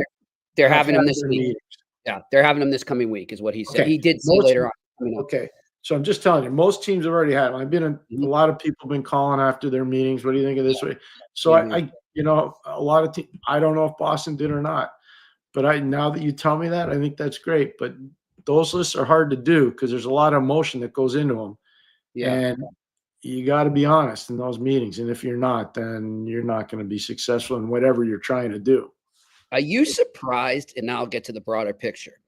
they're having them this week. Yeah, they're having them this coming week, is what he said. Okay. He did say later on. Okay, so I'm just telling you, most teams have already had them. I've been a lot of people have been calling after their meetings. What do you think of this way? So I a lot of teams. I don't know if Boston did or not, but now that you tell me that, I think that's great. But those lists are hard to do because there's a lot of emotion that goes into them. Yeah. And you got to be honest in those meetings. And if you're not, then you're not going to be successful in whatever you're trying to do. Are you surprised? And now I'll get to the broader picture.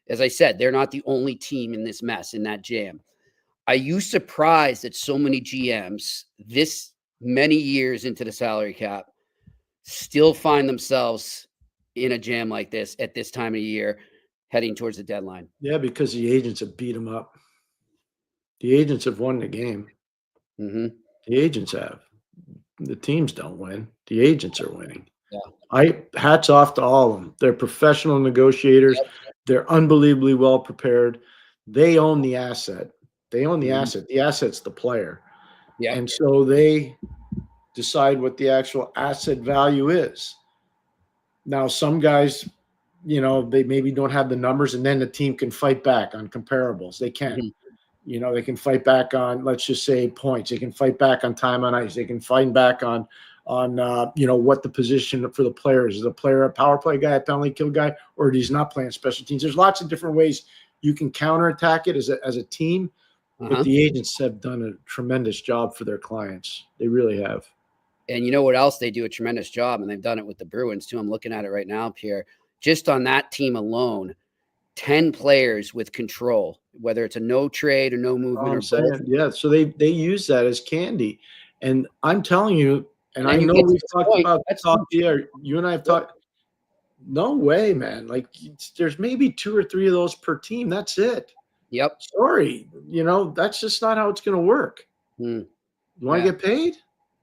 As I said, they're not the only team in this mess, in that jam. Are you surprised that so many GMs, this many years into the salary cap, still find themselves in a jam like this at this time of year, heading towards the deadline? Yeah, because the agents have beat them up. The agents have won the game. The agents have. The teams don't win. The agents are winning. Yeah. Hats off to all of them. They're professional negotiators. Yep. They're unbelievably well prepared. They own the asset. They own the asset. The asset's the player. Yeah. And so they decide what the actual asset value is. Now, some guys, they maybe don't have the numbers, and then the team can fight back on comparables. They can. They can fight back on, let's just say, points. They can fight back on time on ice. They can fight back on what the position for the player is. Is the player a power play guy, a penalty kill guy, or he's not playing special teams? There's lots of different ways you can counterattack it as a team. But the agents have done a tremendous job for their clients. They really have. And you know what else? They do a tremendous job, and they've done it with the Bruins too. I'm looking at it right now, Pierre. Just on that team alone, 10 players with control, whether it's a no trade or no movement or both. Yeah, so they use that as candy. And I'm telling you, and I know we've talked about Pierre. You and I have talked. No way, man. Like, there's maybe 2 or 3 of those per team. That's it. Yep. Sorry. That's just not how it's going to work. You want to get paid?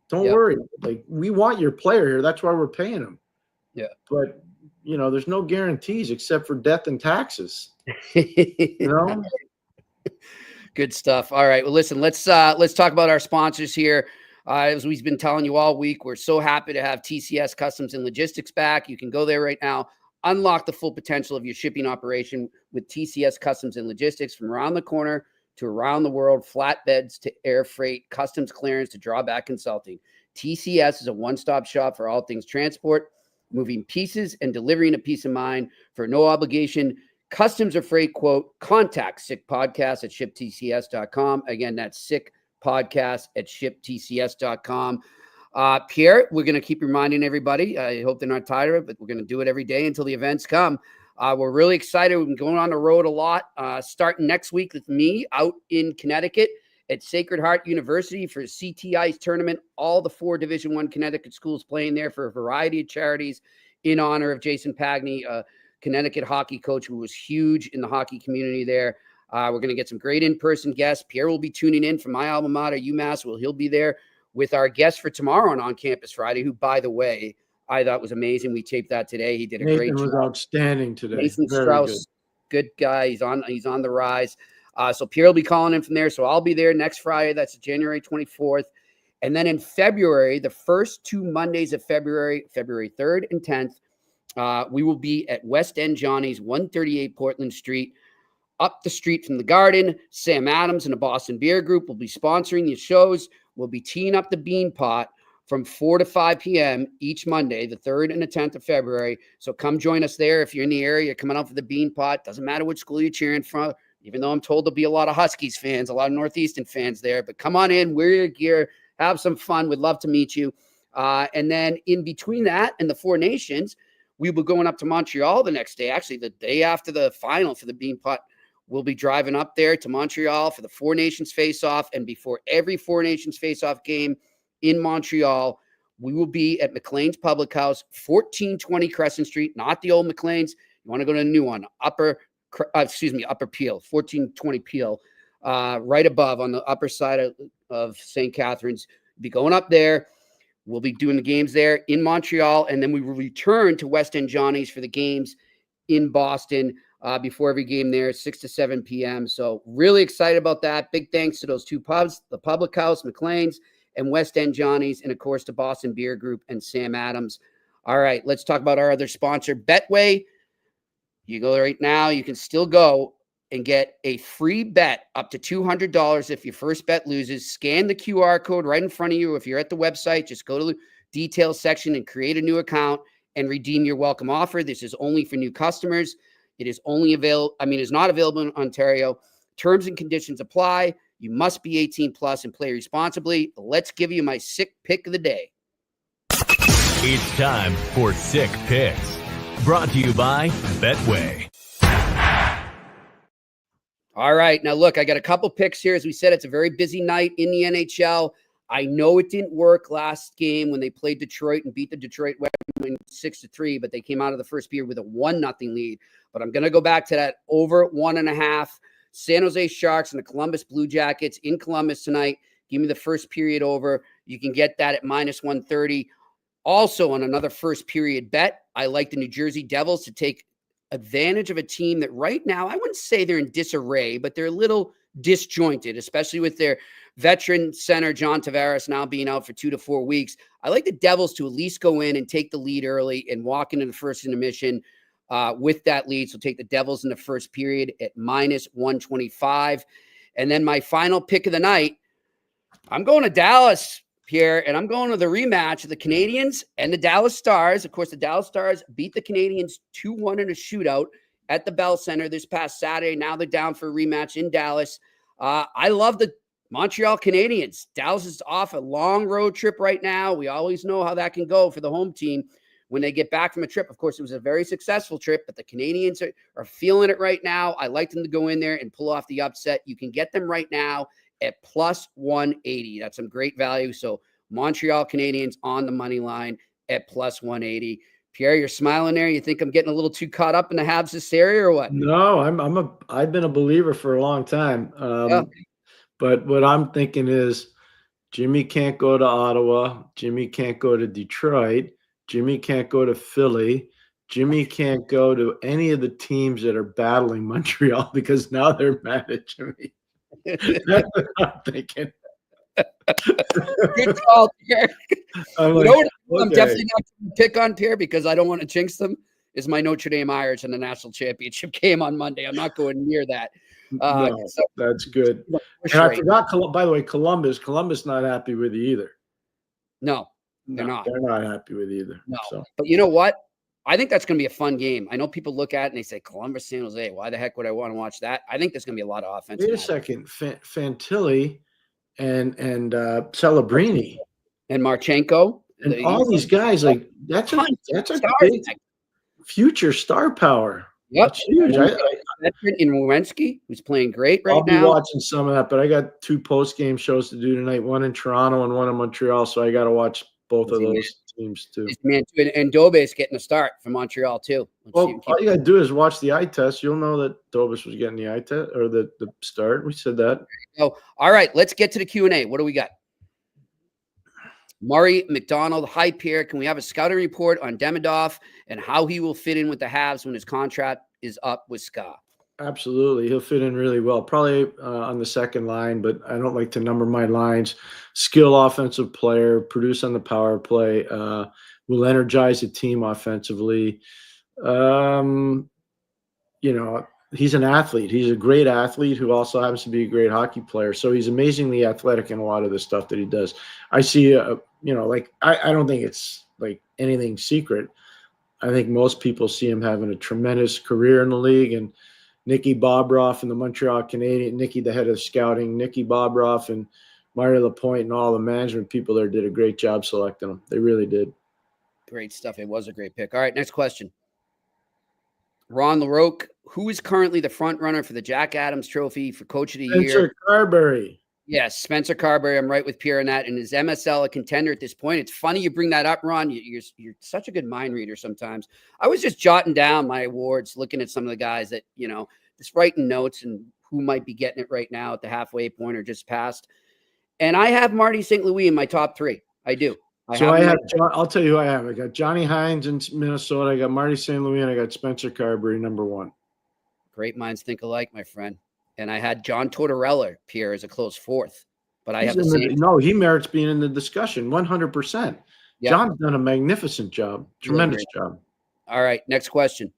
Don't worry. Like, we want your player here. That's why we're paying him. Yeah. But, there's no guarantees except for death and taxes. Good stuff. All right. Well, listen, let's talk about our sponsors here. As we've been telling you all week, we're so happy to have TCS Customs and Logistics back. You can go there right now, unlock the full potential of your shipping operation with TCS Customs and Logistics. From around the corner to around the world, flatbeds to air freight, customs clearance to drawback consulting. TCS is a one-stop shop for all things transport, moving pieces and delivering a peace of mind for no obligation. Customs or freight quote, contact SickPodcast at shiptcs.com. Again, that's SickPodcast at shiptcs.com. Pierre, we're going to keep reminding everybody. I hope they're not tired of it, but we're going to do it every day until the events come. We're really excited. We've been going on the road a lot, starting next week with me out in Connecticut at Sacred Heart University for CTI's tournament. All the 4 Division I Connecticut schools playing there for a variety of charities in honor of Jason Pagney, Connecticut hockey coach who was huge in the hockey community there. We're going to get some great in-person guests. Pierre will be tuning in from my alma mater, UMass. He'll be there with our guest for tomorrow on Campus Friday, who, by the way, I thought was amazing. We taped that today. He did a great job. Nathan was outstanding today. Nathan Strauss, good guy. He's on the rise. So Pierre will be calling in from there. So I'll be there next Friday. That's January 24th. And then in February, the first 2 Mondays of February 3rd and 10th, we will be at West End Johnny's, 138 Portland Street. Up the street from the Garden, Sam Adams and the Boston Beer Group will be sponsoring the shows. We'll be teeing up the Bean Pot from 4 to 5 p.m. each Monday, the 3rd and the 10th of February. So come join us there. If you're in the area, coming out for the Bean Pot. Doesn't matter which school you're cheering from, even though I'm told there'll be a lot of Huskies fans, a lot of Northeastern fans there. But come on in, wear your gear, have some fun. We'd love to meet you. And then in between that and the 4 Nations, we will be going up to Montreal the next day. Actually, the day after the final for the Bean Pot, we'll be driving up there to Montreal for the 4 Nations face-off. And before every 4 Nations face-off game in Montreal, we will be at McLean's Public House, 1420 Crescent Street, not the old McLean's. You want to go to a new one, Upper Peel, 1420 Peel, right above on the upper side of St. Catharines. Be going up there. We'll be doing the games there in Montreal, and then we will return to West End Johnny's for the games in Boston before every game there, 6 to 7 p.m. So really excited about that. Big thanks to those 2 pubs, the Public House, McLean's, and West End Johnny's, and of course the Boston Beer Group and Sam Adams. All right, let's talk about our other sponsor, Betway. You go right now, you can still go and get a free bet up to $200 if your first bet loses. Scan the QR code right in front of you. If you're at the website, just go to the details section and create a new account and redeem your welcome offer. This is only for new customers. It is only it's not available in Ontario. Terms and conditions apply. You must be 18 plus and play responsibly. Let's give you my sick pick of the day. It's time for Sick Picks. Brought to you by Betway. All right. Now, look, I got a couple picks here. As we said, it's a very busy night in the NHL. I know it didn't work last game when they played Detroit and beat the Detroit Red Wings 6-3, but they came out of the first period with a 1-0 lead. But I'm going to go back to that over 1.5. San Jose Sharks and the Columbus Blue Jackets in Columbus tonight. Give me the first period over. You can get that at -130. Also, on another first period bet, I like the New Jersey Devils to take advantage of a team that right now, I wouldn't say they're in disarray, but they're a little disjointed, especially with their veteran center, John Tavares, now being out for 2 to 4 weeks. I like the Devils to at least go in and take the lead early and walk into the first intermission with that lead. So take the Devils in the first period at -125. And then my final pick of the night, I'm going to Dallas, Pierre, and I'm going to the rematch of the Canadiens and the Dallas Stars. Of course, the Dallas Stars beat the Canadiens 2-1 in a shootout at the Bell Center this past Saturday. Now they're down for a rematch in Dallas. I love the Montreal Canadiens. Dallas is off a long road trip right now. We always know how that can go for the home team when they get back from a trip. Of course, it was a very successful trip, but the Canadiens are feeling it right now. I like them to go in there and pull off the upset. You can get them right now at plus 180. That's some great value. So Montreal Canadiens on the money line at plus 180. Pierre, you're smiling there. You think I'm getting a little too caught up in the Habs this area or what? No, I've been a believer for a long time. But what I'm thinking is Jimmy can't go to Ottawa. Jimmy can't go to Detroit. Jimmy can't go to Philly. Jimmy can't go to any of the teams that are battling Montreal because now they're mad at Jimmy. That's what I'm thinking. Good call, Pierre. I'm Definitely not going to pick on Pierre because I don't want to jinx them. Is my Notre Dame Irish in the national championship game on Monday. I'm not going near that. No, that's good. And I forgot, by the way, Columbus not happy with you either. No, they're not. They're not happy with you either. No, so. But you know what? I think that's going to be a fun game. I know people look at it and they say Columbus, San Jose. Why the heck would I want to watch that? I think there's going to be a lot of offense. Wait a second, Fantilli and Celebrini and Marchenko and all these guys, like that's a big future star power. Yep. That's huge. In Werenski, who's playing great right now. I'll be watching some of that, but I got 2 post-game shows to do tonight, one in Toronto and one in Montreal, so I got to watch both of those teams too. And Dobes getting a start from Montreal too. All you got to do is watch the eye test. You'll know that Dobes was getting the eye test or the start. We said that. Oh, all right. Let's get to the Q&A. What do we got? Murray McDonald, hi Pierre. Can we have a scouting report on Demidov and how he will fit in with the Habs when his contract is up with Ska? Absolutely. He'll fit in really well, probably on the second line, but I don't like to number my lines. Skill offensive player, produce on the power play, will energize the team offensively. He's an athlete. He's a great athlete who also happens to be a great hockey player. So he's amazingly athletic in a lot of the stuff that he does. I see, I don't think it's like anything secret. I think most people see him having a tremendous career in the league, and Nicky Bobroff and the Montreal Canadiens, Nicky, the head of scouting, Nicky Bobroff and Mario Lapointe and all the management people there did a great job selecting him. They really did. Great stuff. It was a great pick. All right, next question. Ron LaRoque, who is currently the front runner for the Jack Adams Trophy for Coach of the Year? Spencer Carberry. Yes, Spencer Carberry. I'm right with Pierre on that. And is MSL a contender at this point? It's funny you bring that up, Ron. You're such a good mind reader sometimes. I was just jotting down my awards, looking at some of the guys that, just writing notes and who might be getting it right now at the halfway point or just past. And I have Marty St. Louis in my top 3. I do. I'll tell you who I have. I got Johnny Hines in Minnesota. I got Marty St. Louis, and I got Spencer Carberry, number 1. Great minds think alike, my friend. And I had John Tortorella, Pierre, as a close 4th. But I have the same. No, he merits being in the discussion, 100%. Yep. John's done a magnificent job. Tremendous job. All right, next question.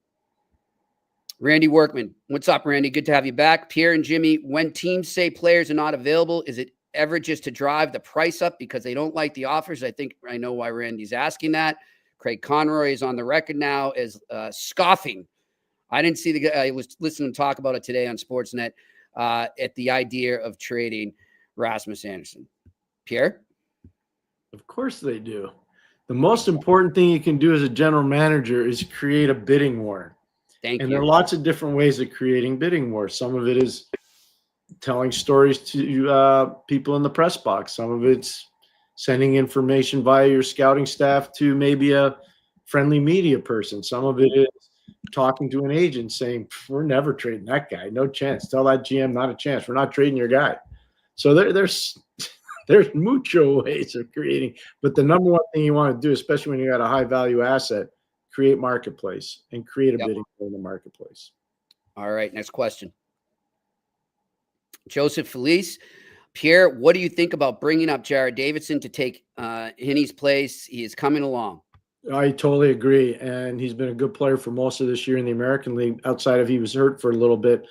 Randy Workman. What's up, Randy? Good to have you back. Pierre and Jimmy, when teams say players are not available, is it ever just to drive the price up because they don't like the offers? I think I know why Randy's asking that. Craig Conroy is on the record now as scoffing. I didn't see the guy. I was listening to talk about it today on Sportsnet at the idea of trading Rasmus Anderson. Pierre? Of course they do. The most important thing you can do as a general manager is create a bidding war. Thank you. And there are lots of different ways of creating bidding wars. Some of it is telling stories to people in the press box. Some of it's sending information via your scouting staff to maybe a friendly media person. Some of it is talking to an agent saying, we're never trading that guy. No chance. Tell that GM not a chance. We're not trading your guy. So there's mucho ways of creating. But the number one thing you want to do, especially when you got a high value asset, create marketplace and create a bidding war in the marketplace. All right. Next question. Joseph Felice. Pierre, what do you think about bringing up Jared Davidson to take Hinney's place? He is coming along. I totally agree. And he's been a good player for most of this year in the American League, outside of he was hurt for a little bit.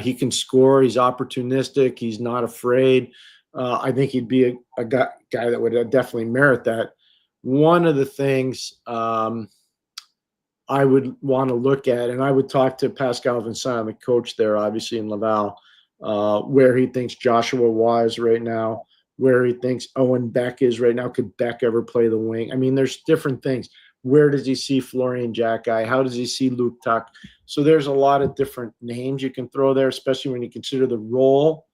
He can score. He's opportunistic. He's not afraid. I think he'd be a guy that would definitely merit that. One of the things I would want to look at, and I would talk to Pascal Vincent, the coach there, obviously in Laval, where he thinks Joshua Waugh is right now, where he thinks Owen Beck is right now. Could Beck ever play the wing? I mean, there's different things. Where does he see Florian Jacki? How does he see Luke Tuck? So there's a lot of different names you can throw there, especially when you consider the role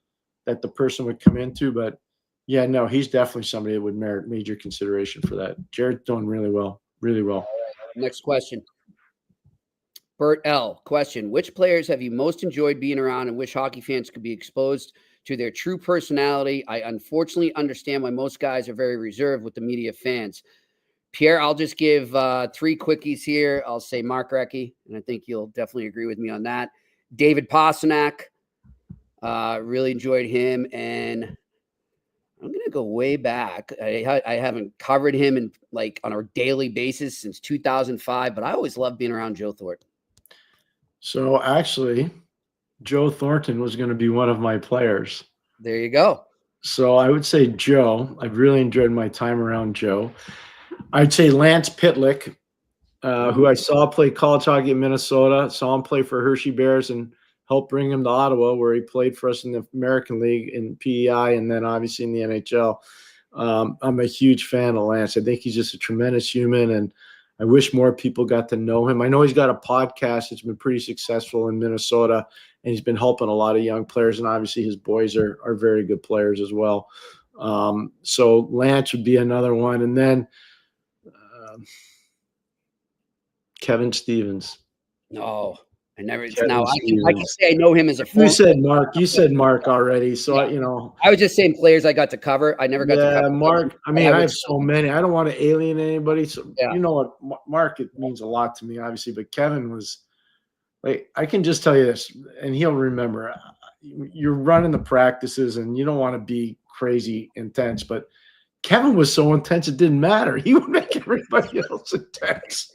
that the person would come into. But yeah, no, he's definitely somebody that would merit major consideration for that. Jared's doing really well, really well. Next question. Bert L. Question. Which players have you most enjoyed being around and wish hockey fans could be exposed to their true personality? I unfortunately understand why most guys are very reserved with the media fans. Pierre, I'll just give 3 quickies here. I'll say Mark Recchi, and I think you'll definitely agree with me on that. David Pasternak, really enjoyed him, and I'm going to go way back. I haven't covered him on a daily basis since 2005, but I always loved being around Joe Thornton. So actually, Joe Thornton was going to be one of my players. There you go. So I would say Joe. I've really enjoyed my time around Joe. I'd say Lance Pitlick, who I saw play college hockey in Minnesota, saw him play for Hershey Bears and helped bring him to Ottawa, where he played for us in the American League in PEI and then obviously in the NHL. I'm a huge fan of Lance. I think he's just a tremendous human, and I wish more people got to know him. I know he's got a podcast that's been pretty successful in Minnesota, and he's been helping a lot of young players, and obviously his boys are very good players as well. So Lance would be another one. And then Kevin Stevens. No, I never. Now I can say I know him as a former. You said Mark already. So, I was just saying players I got to cover. I never got to cover Mark. I mean, I have so many. I don't want to alienate anybody. So, you know what? Mark, it means a lot to me, obviously. But Kevin was like, I can just tell you this, and he'll remember. You're running the practices, and you don't want to be crazy intense, but Kevin was so intense it didn't matter. He would make everybody else intense.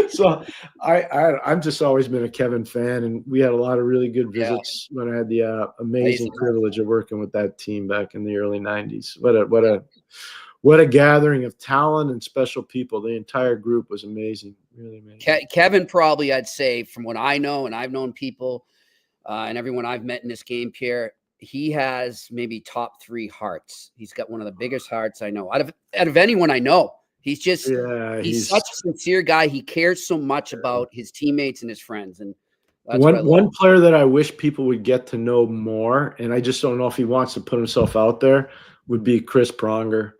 So I've just always been a Kevin fan, and we had a lot of really good visits when I had the amazing privilege of working with that team back in the early 90s. What a gathering of talent and special people. The entire group was amazing, really amazing. Kevin probably, I'd say, from what I know, and I've known people and everyone I've met in this game, Pierre, he has maybe top 3 hearts. He's got one of the biggest hearts I know out of anyone I know. He's just he's such a sincere guy. He cares so much about his teammates and his friends. And that's one player that I wish people would get to know more, and I just don't know if he wants to put himself out there, would be Chris Pronger.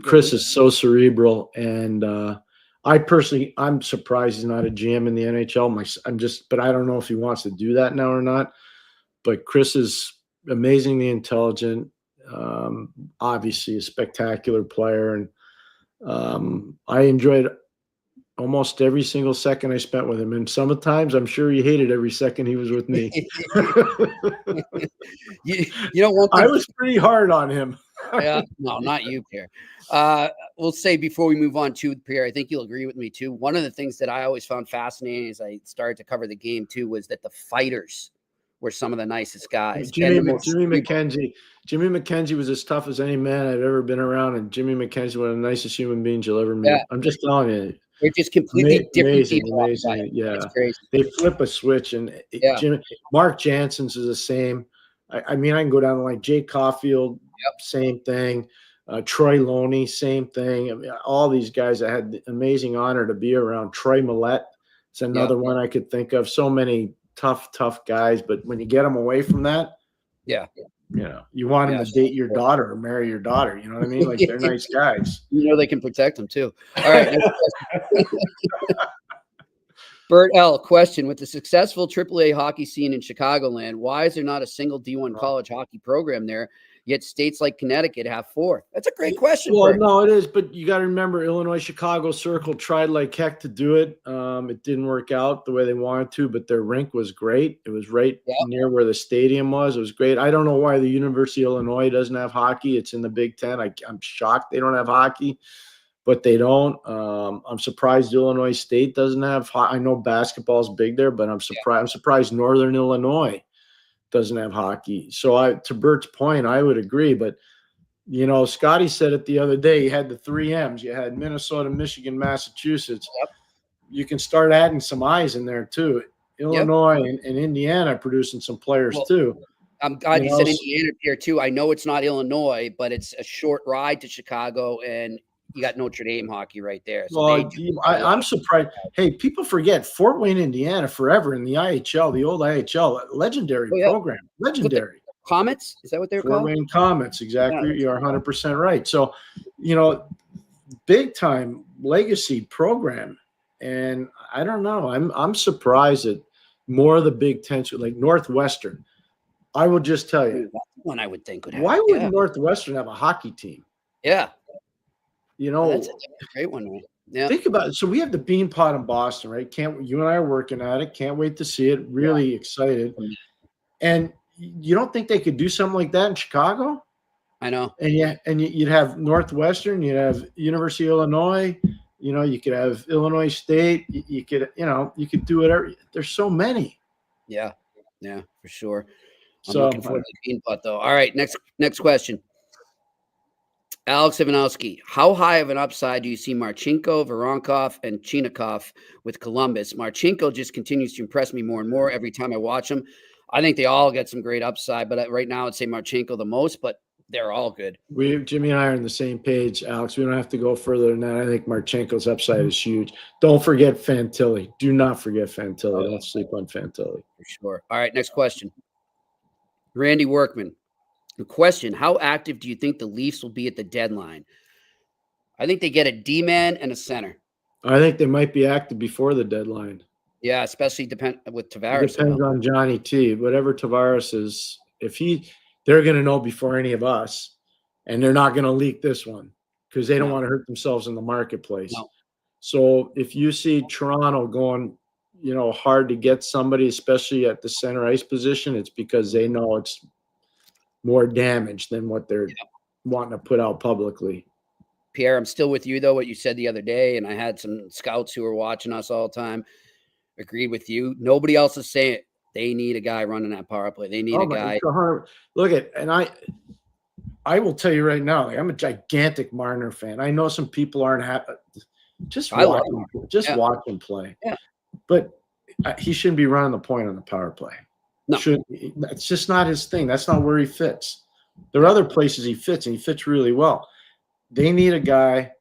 Chris is so cerebral, and I'm surprised he's not a GM in the NHL. But I don't know if he wants to do that now or not. But Chris is amazingly intelligent, obviously a spectacular player. And I enjoyed almost every single second I spent with him. And sometimes I'm sure he hated every second he was with me. I was pretty hard on him. No, not you, Pierre. We'll say before we move on to Pierre, I think you'll agree with me too. One of the things that I always found fascinating as I started to cover the game too was that the fighters were some of the nicest guys. Jimmy McKenzie was as tough as any man I've ever been around, and Jimmy McKenzie was one of the nicest human beings you'll ever meet. I'm just telling you. They're just completely different people. Amazing. Yeah. They flip a switch, and Mark Jansen's is the same. I mean, I can go down to like Jake Caulfield, same thing. Troy Loney, same thing. I mean, all these guys I had the amazing honor to be around. Troy Millette is another one I could think of. So many tough guys, but when you get them away from that, you want them to date your daughter or marry your daughter. You know what I mean? Like, they're nice guys. They can protect them too. All right. Bert L. Question: with the successful AAA hockey scene in Chicagoland, why is there not a single D1 college hockey program there? Yet states like Connecticut have 4. That's a great question. Well, no, it is, but you got to remember, Illinois Chicago Circle tried like heck to do it. It didn't work out the way they wanted to, but their rink was great. It was right near where the stadium was. It was great. I don't know why the University of Illinois doesn't have hockey. It's in the Big Ten. I'm shocked they don't have hockey, but they don't. I'm surprised Illinois State doesn't have. I know basketball is big there, but I'm surprised. I'm surprised Northern Illinois doesn't have hockey. So to Bert's point, I would agree. But, Scotty said it the other day. You had the 3 M's. You had Minnesota, Michigan, Massachusetts. Yep. You can start adding some eyes in there too. Illinois and Indiana producing some players too. I'm glad you said Indiana here too. I know it's not Illinois, but it's a short ride to Chicago, and you got Notre Dame hockey right there. So I'm surprised. Hey, people forget Fort Wayne, Indiana, forever in the IHL, the old IHL, legendary program, legendary. Comets, is that what they're called? Fort Wayne Comets, exactly. Yeah, You're 100% right. So, big time legacy program, and I don't know. I'm surprised at more of the Big Ten, like Northwestern. I will just tell you, that's one I would think would have. Why would Northwestern have a hockey team? Yeah. That's a great one, right? Yeah. Think about it. So we have the Bean Pot in Boston, right? You and I are working at it. Can't wait to see it. Really excited. And you don't think they could do something like that in Chicago? I know. And you'd have Northwestern, you'd have University of Illinois, you could have Illinois State, you could do whatever. There's so many. Yeah, for sure. I'm looking forward to the Bean Pot, though. All right, next question. Alex Ivanowski, how high of an upside do you see Marchenko, Voronkov, and Chinakhov with Columbus? Marchenko just continues to impress me more and more every time I watch him. I think they all get some great upside, but right now I'd say Marchenko the most, but they're all good. Jimmy and I are on the same page, Alex. We don't have to go further than that. I think Marchenko's upside is huge. Don't forget Fantilli. Do not forget Fantilli. Don't sleep on Fantilli. For sure. All right, next question. Randy Workman. The question, how active do you think the Leafs will be at the deadline? I think they get a D-man and a center. I think they might be active before the deadline. Yeah, especially with Tavares. It depends on Johnny T. Whatever Tavares is, they're going to know before any of us, and they're not going to leak this one because they don't want to hurt themselves in the marketplace. No. So if you see Toronto going, hard to get somebody, especially at the center ice position, it's because they know it's more damage than what they're wanting to put out publicly. Pierre, I'm still with you, though, what you said the other day, and I had some scouts who were watching us all the time agreed with you. Nobody else is saying it. They need a guy running that power play. They need a guy. Look at, and I will tell you right now, I'm a gigantic Marner fan. I know some people aren't happy. Just watch him play. Yeah. But he shouldn't be running the point on the power play. No. It's just not his thing. That's not where he fits. There are other places he fits, and he fits really well. They need a guy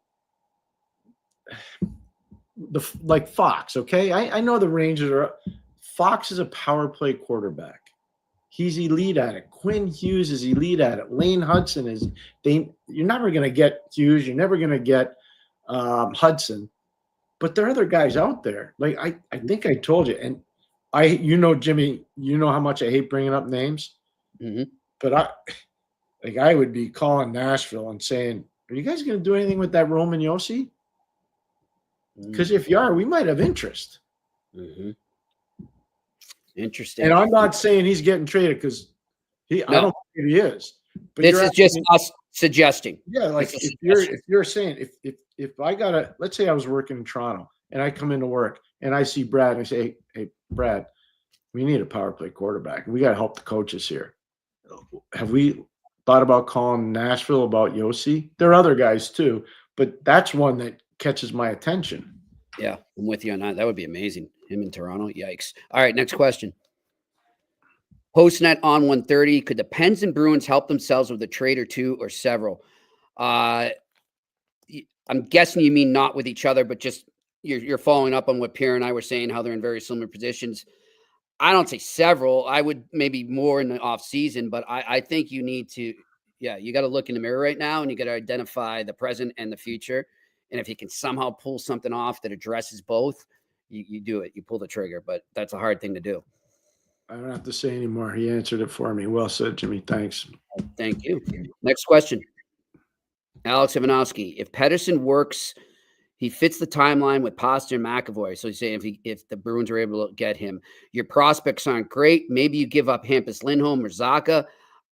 like Fox, okay? I know the Rangers are – Fox is a power play quarterback. He's elite at it. Quinn Hughes is elite at it. Lane Hudson is – you're never going to get Hughes. You're never going to get Hudson. But there are other guys out there. Like I think I told you, and Jimmy, how much I hate bringing up names. Mm-hmm. But I would be calling Nashville and saying, "Are you guys going to do anything with that Roman Josi? Because if you are, we might have interest." Mm-hmm. Interesting. And I'm not saying he's getting traded because I don't think he is. But this is just us suggesting. Yeah, like if you're saying if I gotta, let's say I was working in Toronto and I come into work and I see Brad and I say, hey Brad, we need a power play quarterback. We got to help the coaches here. Have we thought about calling Nashville about Josi? There are other guys too, but that's one that catches my attention. Yeah, I'm with you on that. That would be amazing. Him in Toronto. Yikes. All right, next question. Postnet on 130. Could the Pens and Bruins help themselves with a trade or two or several? I'm guessing you mean not with each other, but just you're following up on what Pierre and I were saying, how they're in very similar positions. I don't say several. I would maybe more in the off season, but I think you need to, you got to look in the mirror right now and you got to identify the present and the future. And if you can somehow pull something off that addresses both, you do it. You pull the trigger, but that's a hard thing to do. I don't have to say anymore. He answered it for me. Well said, Jimmy. Thanks. Thank you. Next question. Alex Ivanowski. If Pettersson works, he fits the timeline with Pasta and McAvoy. So he's saying if the Bruins are able to get him, your prospects aren't great. Maybe you give up Hampus Lindholm or Zacha.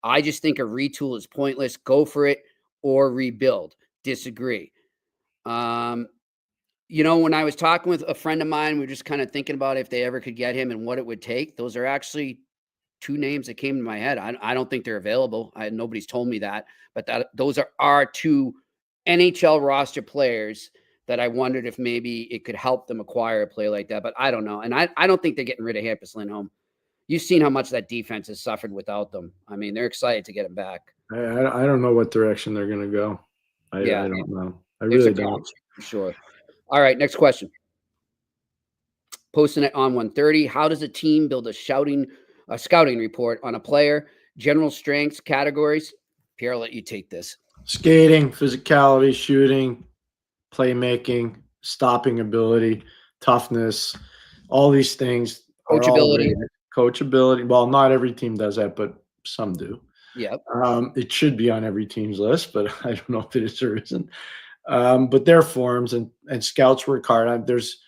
I just think a retool is pointless. Go for it or rebuild. Disagree. When I was talking with a friend of mine, we were just kind of thinking about if they ever could get him and what it would take. Those are actually two names that came to my head. I don't think they're available. Nobody's told me that, but those are our two NHL roster players that I wondered if maybe it could help them acquire a player like that. But I don't know. And I don't think they're getting rid of Hampus Lindholm. You've seen how much that defense has suffered without them. I mean, they're excited to get him back. I don't know what direction they're going to go. I don't know. I really don't. For sure. All right, next question. Posting it on 130. How does a team build a scouting report on a player? General strengths, categories. Pierre, I'll let you take this. Skating, physicality, shooting, playmaking, stopping ability, toughness, all these things. Coachability. Well, not every team does that, but some do. Yep. It should be on every team's list, but I don't know if it is or isn't. But there are forms, and scouts work hard. There's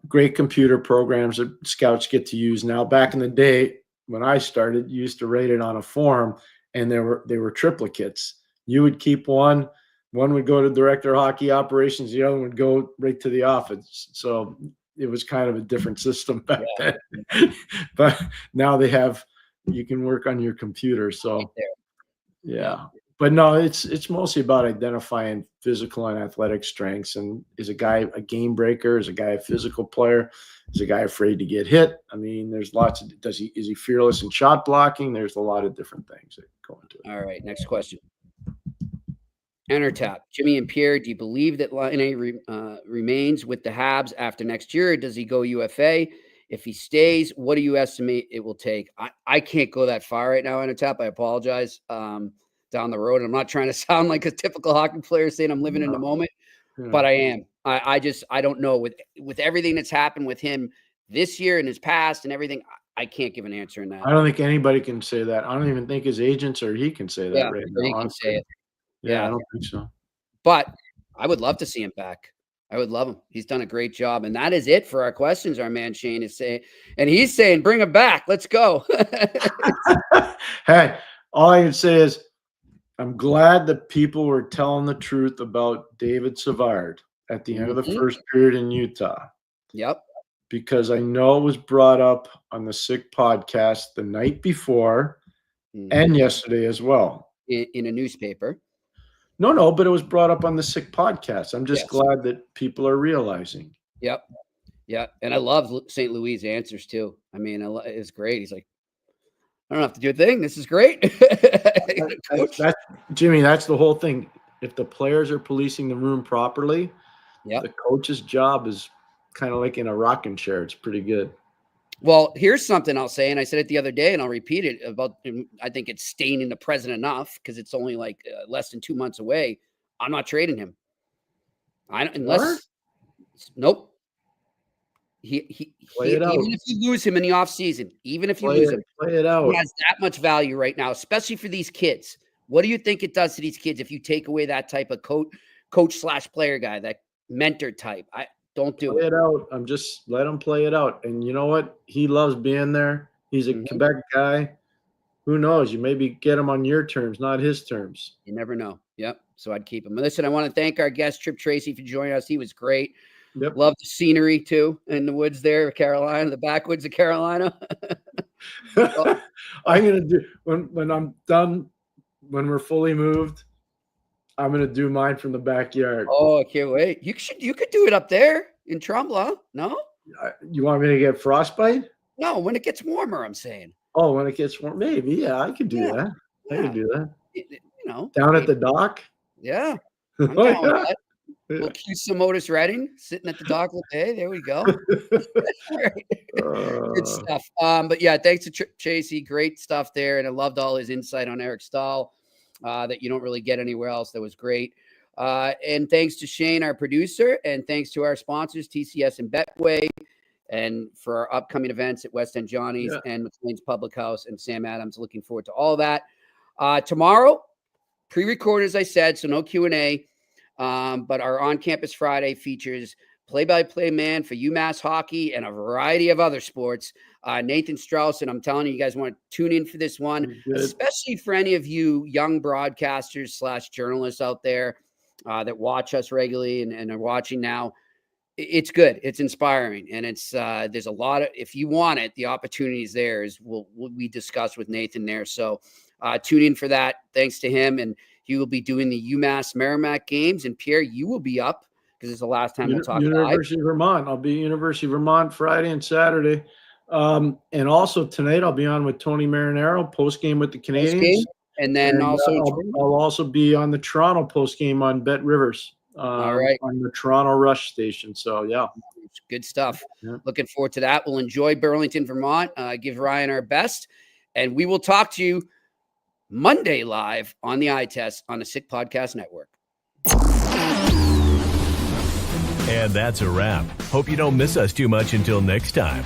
great computer programs that scouts get to use now. Back in the day when I started, you used to rate it on a form, and they were triplicates. You would keep one would go to director of hockey operations, the other would go right to the office. So it was kind of a different system back then. But now you can work on your computer. So yeah. But no, it's mostly about identifying physical and athletic strengths. And is a guy a game breaker? Is a guy a physical player? Is a guy afraid to get hit? I mean, there's lots of is he fearless in shot blocking? There's a lot of different things that go into it. All right, next question. Enter tap. Jimmy and Pierre, do you believe that Laine remains with the Habs after next year? Or does he go UFA? If he stays, what do you estimate it will take? I can't go that far right now, Enter tap. I apologize. Down the road. I'm not trying to sound like a typical hockey player saying I'm living in the moment, but I am. I don't know with everything that's happened with him this year and his past and everything. I can't give an answer in that. I don't think anybody can say that. I don't even think his agents or he can say that right now. He can say it. Yeah, I don't think so. But I would love to see him back. I would love him. He's done a great job. And that is it for our questions. Our man Shane is saying, and he's saying, bring him back. Let's go. Hey, all I can say is I'm glad that people were telling the truth about David Savard at the end of the first period in Utah. Yep. Because I know it was brought up on the Sick podcast the night before and yesterday as well. In a newspaper. No, but it was brought up on the Sick podcast. I'm just glad that people are realizing. Yep. Yeah. And I love St. Louis' answers too. I mean, it's great. He's like, I don't have to do a thing. This is great. Jimmy, that's the whole thing. If the players are policing the room properly, the coach's job is kind of like in a rocking chair. It's pretty good. Well, here's something I'll say, and I said it the other day, and I'll repeat it about. I think it's staining the present enough because it's only like less than 2 months away. I'm not trading him. Nope. Even if you lose him in the offseason, even if you lose him, play it out. He has that much value right now, especially for these kids. What do you think it does to these kids if you take away that type of coach/player guy, that mentor type? Don't do it. Play it out. I'm just let him play it out. And you know what? He loves being there. He's a Quebec guy. Who knows? You maybe get him on your terms, not his terms. You never know. Yep. So I'd keep him. Listen, I want to thank our guest, Tripp Tracy, for joining us. He was great. Yep. Love the scenery too in the woods there, Carolina, the backwoods of Carolina. I'm gonna do when I'm done, when we're fully moved, I'm gonna do mine from the backyard. Oh, I can't wait. You could do it up there in Tremblant, no? You want me to get frostbite? No, when it gets warmer, I'm saying. Oh, when it gets warm, maybe. Yeah, I could do that. I could do that. Down at the dock. Yeah. I'm down with that. We'll cue some Otis Redding sitting at the dock. Hey, there we go. Good stuff. But yeah, thanks to Tripp Tracy. Great stuff there. And I loved all his insight on Eric Staal that you don't really get anywhere else. That was great. And thanks to Shane, our producer, and thanks to our sponsors, TCS and Betway, and for our upcoming events at West End Johnny's and McLean's Public House and Sam Adams. Looking forward to all that. Tomorrow, pre-recorded, as I said, so no Q&A. But our on-campus Friday features play-by-play man for UMass hockey and a variety of other sports. Nathan Strauss, and I'm telling you, you guys want to tune in for this one, especially for any of you young broadcasters / journalists out there that watch us regularly and are watching now. It's good. It's inspiring. And it's, there's a lot of, if you want it, the opportunities there is what we discussed with Nathan there. So tune in for that. Thanks to him. And he will be doing the UMass Merrimack games. And Pierre, you will be up because it's the last time we'll talk University of Vermont. I'll be at University of Vermont Friday and Saturday. And also tonight I'll be on with Tony Marinaro, post game with the Canadians. And then I'll also be on the Toronto post game on Bet Rivers. All right. On the Toronto Rush station. So yeah. Good stuff. Yeah. Looking forward to that. We'll enjoy Burlington, Vermont. Give Ryan our best. And we will talk to you Monday live on the Eye Test on the Sick Podcast Network. And that's a wrap. Hope you don't miss us too much until next time.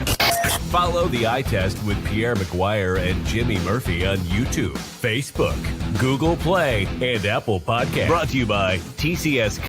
Follow the Eye Test with Pierre McGuire and Jimmy Murphy on YouTube, Facebook, Google Play, and Apple Podcasts. Brought to you by TCS